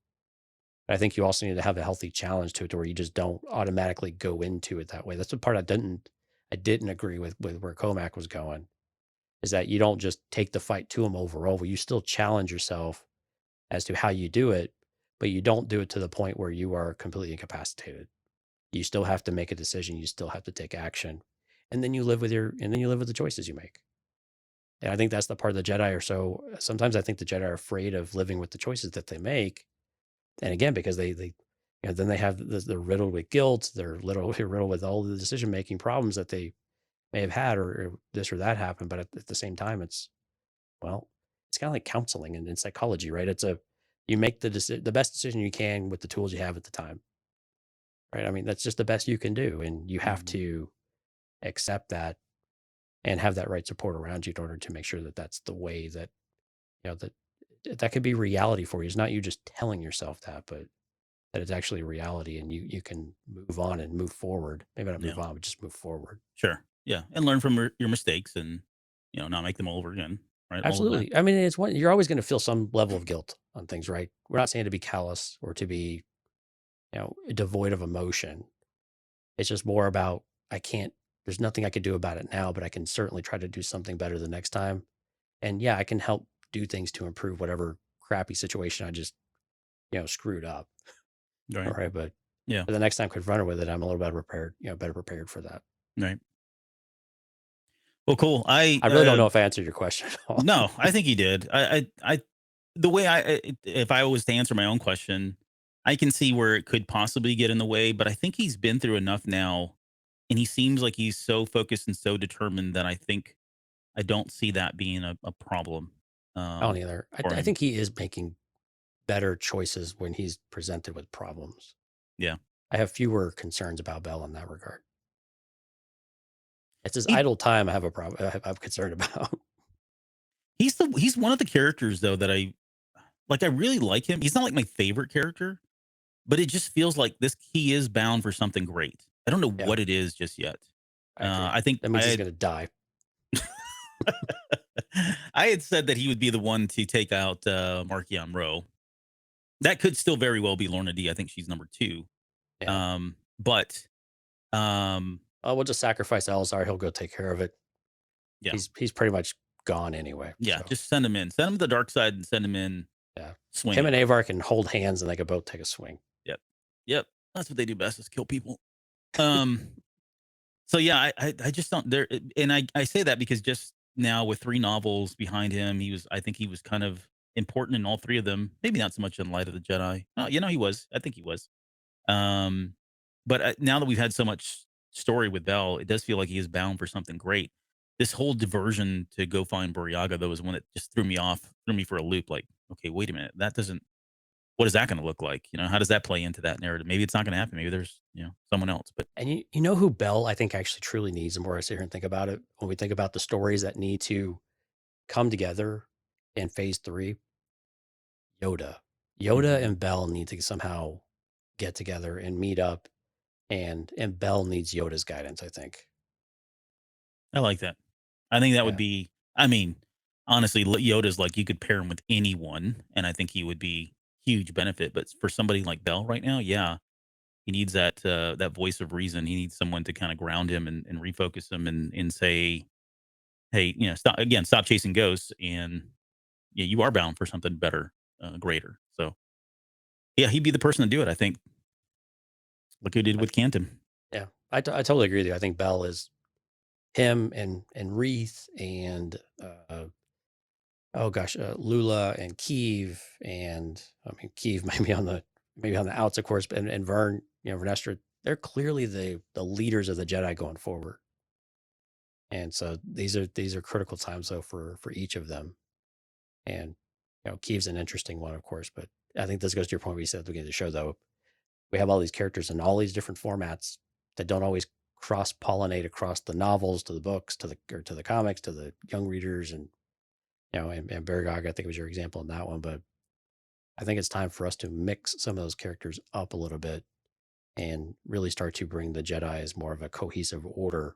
But I think you also need to have a healthy challenge to it, to where you just don't automatically go into it that way. That's the part I didn't agree with where Comac was going, is that you don't just take the fight to him overall. You still challenge yourself as to how you do it, but you don't do it to the point where you are completely incapacitated. You still have to make a decision. You still have to take action, and then you live with the choices you make. And I think that's the part of the Jedi are so. Sometimes I think the Jedi are afraid of living with the choices that they make, and again, because they then they have they're riddled with guilt. They're riddled with all the decision making problems that they may have had, or this or that happened. But at the same time, it's kind of like counseling and in psychology, right? You make the best decision you can with the tools you have at the time, right? I mean, that's just the best you can do, and you have to accept that and have that right support around you in order to make sure that that's the way that that could be reality for you. It's not you just telling yourself that, but that it's actually reality, and you can move on and move forward. Maybe not move Yeah. on, but just move forward. Sure. Yeah. And learn from your mistakes and, not make them all over again. Right. All of that. Absolutely. I mean, it's you're always going to feel some level of guilt on things, right? We're not saying to be callous or to be, devoid of emotion. It's just more about, I can't there's nothing I could do about it now, but I can certainly try to do something better the next time. And yeah, I can help do things to improve whatever crappy situation I just, screwed up. All Right. right. But Yeah. the next time confronted with it, I'm a little better prepared, better prepared for that. Right. Well, cool. I really don't know if I answered your question at all. No, I think you did. The way if I was to answer my own question, I can see where it could possibly get in the way, but I think he's been through enough now, and he seems like he's so focused and so determined that I don't see that being a problem. I don't either. For I him. think he is making better choices when he's presented with problems. Yeah. I have fewer concerns about Bell in that regard. It's his He- idle time I have a problem. I'm concerned about. He's one of the characters though that I really like him. He's not like my favorite character, but it just feels like he is bound for something great. I don't know Yeah. what it is just yet. I I think that means he's going to die. I had said that he would be the one to take out Markion Rowe. That could still very well be Lorna D. I think she's number 2. Yeah. But we'll just sacrifice Elzar. He'll go take care of it. Yeah. He's pretty much gone anyway. Yeah, so. just send him in. Send him to the dark side and send him in. Yeah. Swing. Him and Avar can hold hands and they can both take a swing. Yep. That's what they do best, is kill people. So yeah, I just don't there, and I say that because just now with 3 novels behind him, I think he was kind of important in all 3 of them. Maybe not so much in Light of the Jedi. Oh, he was. I think he was. But now that we've had so much story with Bell, it does feel like he is bound for something great. This whole diversion to go find Burryaga, though, is one that just threw me for a loop. Like, okay, wait a minute, what is that going to look like? How does that play into that narrative? Maybe it's not going to happen. Maybe there's, someone else. But And you know who Bell I think actually truly needs, the more I sit here and think about it, when we think about the stories that need to come together in phase 3, Yoda. Yoda and Bell need to somehow get together and meet up, and Bell needs Yoda's guidance, I think. I like that. I think that would Yeah. be, honestly, Yoda's like, you could pair him with anyone, and I think he would be huge benefit. But for somebody like Bell right now, yeah, he needs that voice of reason. He needs someone to kind of ground him and refocus him and say, hey, stop chasing ghosts, and yeah, you are bound for something better, greater. So yeah, he'd be the person to do it, I think. Like who did with Canton. Yeah, I totally agree with you. I think Bell is him and Reith and Lula and Keeve, and Keeve maybe on the outs, of course, and Vern, Vernestra. They're clearly the leaders of the Jedi going forward, and so these are critical times though for each of them. And Keeve's an interesting one, of course, but I think this goes to your point where you said at the beginning of the show, though, we have all these characters in all these different formats that don't always cross-pollinate across the novels to the books to the comics to the young readers, and and Burryaga, I think was your example in that one. But I think it's time for us to mix some of those characters up a little bit and really start to bring the Jedi as more of a cohesive order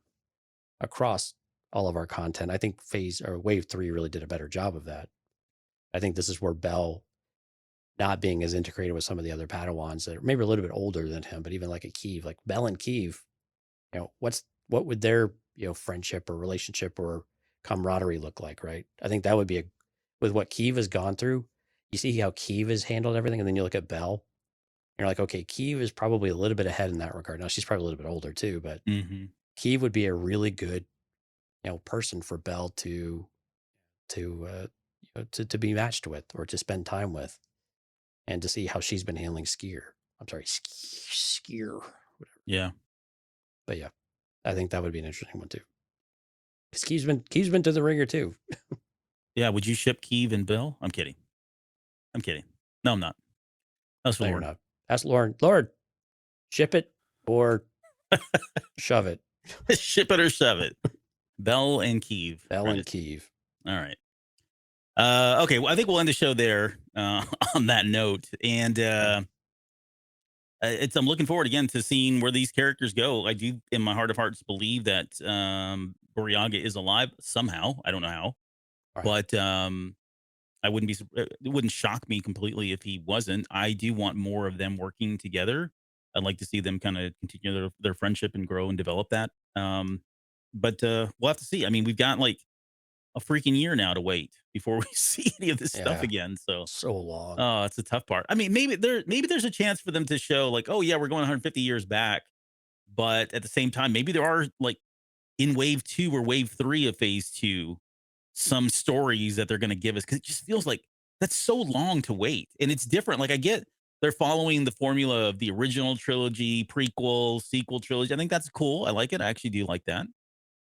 across all of our content. I think Wave 3 really did a better job of that. I think this is where Bell, not being as integrated with some of the other Padawans that are maybe a little bit older than him, but even like a Keeve, like Bell and Keeve, what would their friendship or relationship or camaraderie look like, right? I think that would be with what Keeve has gone through. You see how Keeve has handled everything, and then you look at Bell, and you're like, okay, Keeve is probably a little bit ahead in that regard. Now she's probably a little bit older too, but Keeve would be a really good person for Bell to be matched with or to spend time with, and to see how she's been handling Skier. Yeah. But yeah, I think that would be an interesting one too. Because Keeve's been to the ringer too. Yeah, would you ship Keeve and Bill? I'm kidding. No, I'm not. That's No, you're Lauren. not. Ask Lauren. Lauren, ship it or shove it. Ship it or shove it. Bell and Keeve. Bell and Keeve. All right. Okay, well, I think we'll end the show there on that note. And I'm looking forward again to seeing where these characters go. I do, in my heart of hearts, believe that Burryaga is alive somehow. I don't know how, but I wouldn't it wouldn't shock me completely if he wasn't. I do want more of them working together. I'd like to see them kind of continue their friendship and grow and develop that. But we'll have to see. I mean, we've got like a freaking year now to wait before we see any of this stuff Yeah. again. So So long. oh, it's a tough part. I mean, maybe there's a chance for them to show like, oh yeah, we're going 150 years back, but at the same time, maybe there are like in wave 2 or wave 3 of phase 2 some stories that they're going to give us, because it just feels like that's so long to wait, and it's different. Like I get they're following the formula of the original trilogy, prequel, sequel trilogy. I think that's cool. I like it. I actually do like that.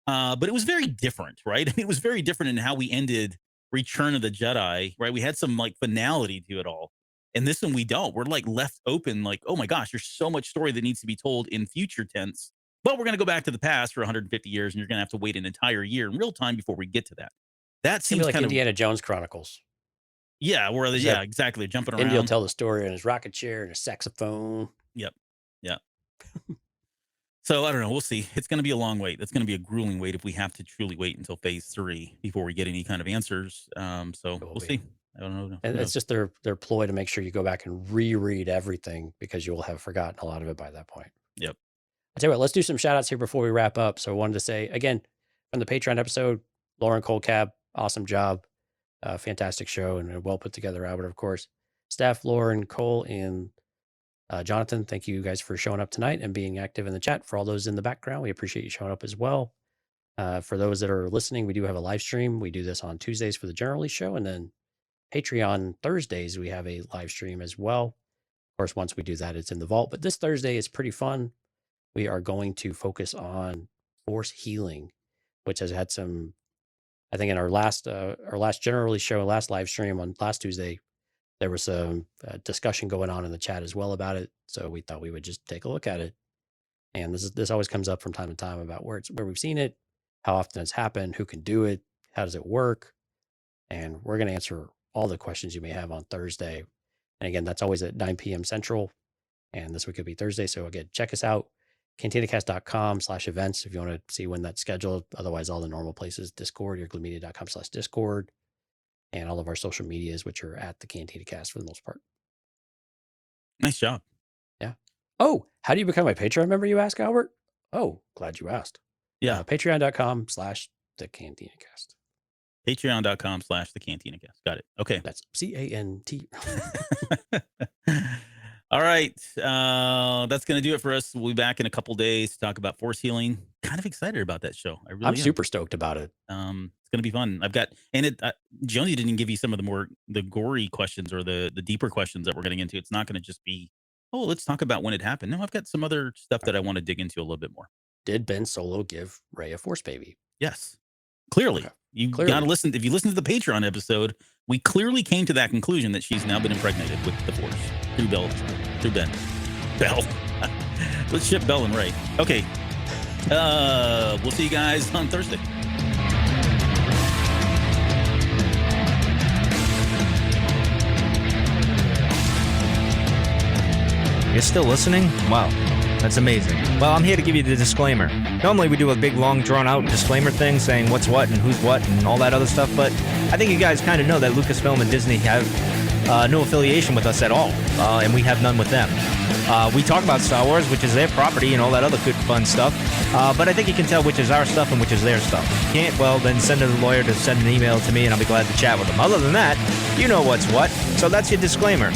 But it was very different, right? I mean, it was very different in how we ended Return of the Jedi, right? We had some like finality to it all. And this one we don't. We're like left open, like, oh my gosh, there's so much story that needs to be told in future tense. But we're going to go back to the past for 150 years, and you're going to have to wait an entire year in real time before we get to that. That It's gonna be seems like kind Indiana Jones Chronicles. yeah, where Is yeah, that exactly, jumping Indy will around. tell the story on his rocket chair and a saxophone. Yep. Yeah. So I don't know. We'll see. It's going to be a long wait. That's going to be a grueling wait if we have to truly wait until phase 3 before we get any kind of answers. So It will we'll be. see. I don't know. Who And knows? it's just their ploy to make sure you go back and reread everything, because you will have forgotten a lot of it by that point. Yep. I'll tell you what, let's do some shout outs here before we wrap up. So I wanted to say again, from the Patreon episode, Lauren Colcab, awesome job. Fantastic show and a well put together, Albert, of course. Steph, Lauren, Cole, and Jonathan, thank you guys for showing up tonight and being active in the chat. For all those in the background, we appreciate you showing up as well. For those that are listening, we do have a live stream. We do this on Tuesdays for the Generally Show, and then Patreon Thursdays, we have a live stream as well. Of course, once we do that, it's in the vault. But this Thursday is pretty fun. We are going to focus on force healing, which has had some, I think in our last Generally Show, last live stream on last Tuesday, there was some discussion going on in the chat as well about it. So we thought we would just take a look at it. And this always comes up from time to time about where we've seen it, how often it's happened, who can do it, how does it work? And we're going to answer all the questions you may have on Thursday. And again, that's always at 9 p.m. Central. And this week will be Thursday. So again, check us out, cantinacast.com/events if you want to see when that's scheduled. Otherwise, all the normal places, Discord, yourglumedia.com/Discord, and all of our social medias, which are at the CantinaCast for the most part. Nice job. Yeah. Oh, how do you become a Patreon member, you ask, Albert? Oh, glad you asked. Yeah. Patreon.com/the-CantinaCast. Patreon.com/the-CantinaCast. Got it. Okay. That's CANT. All right. That's going to do it for us. We'll be back in a couple days to talk about force healing. Kind of excited about that show. I really I'm am. super stoked about it. It's going to be fun. I've got, and Joney didn't give you some of the gory questions or the deeper questions that we're getting into. It's not going to just be, oh, let's talk about when it happened. No, I've got some other stuff that I want to dig into a little bit more. Did Ben Solo give Rey a force baby? Yes. Clearly. Okay. You Clearly. got to listen. If you listen to the Patreon episode, we clearly came to that conclusion that she's now been impregnated with the force through Ben. Bell. Let's ship Bell and Rey. Okay. We'll see you guys on Thursday. You're still listening? Wow, that's amazing. Well, I'm here to give you the disclaimer. Normally we do a big, long, drawn-out disclaimer thing saying what's what and who's what and all that other stuff, but I think you guys kind of know that Lucasfilm and Disney have no affiliation with us at all, and we have none with them. We talk about Star Wars, which is their property, and all that other good, fun stuff, but I think you can tell which is our stuff and which is their stuff. If you can't, well, then send a lawyer to send an email to me, and I'll be glad to chat with them. Other than that, you know what's what, so that's your disclaimer.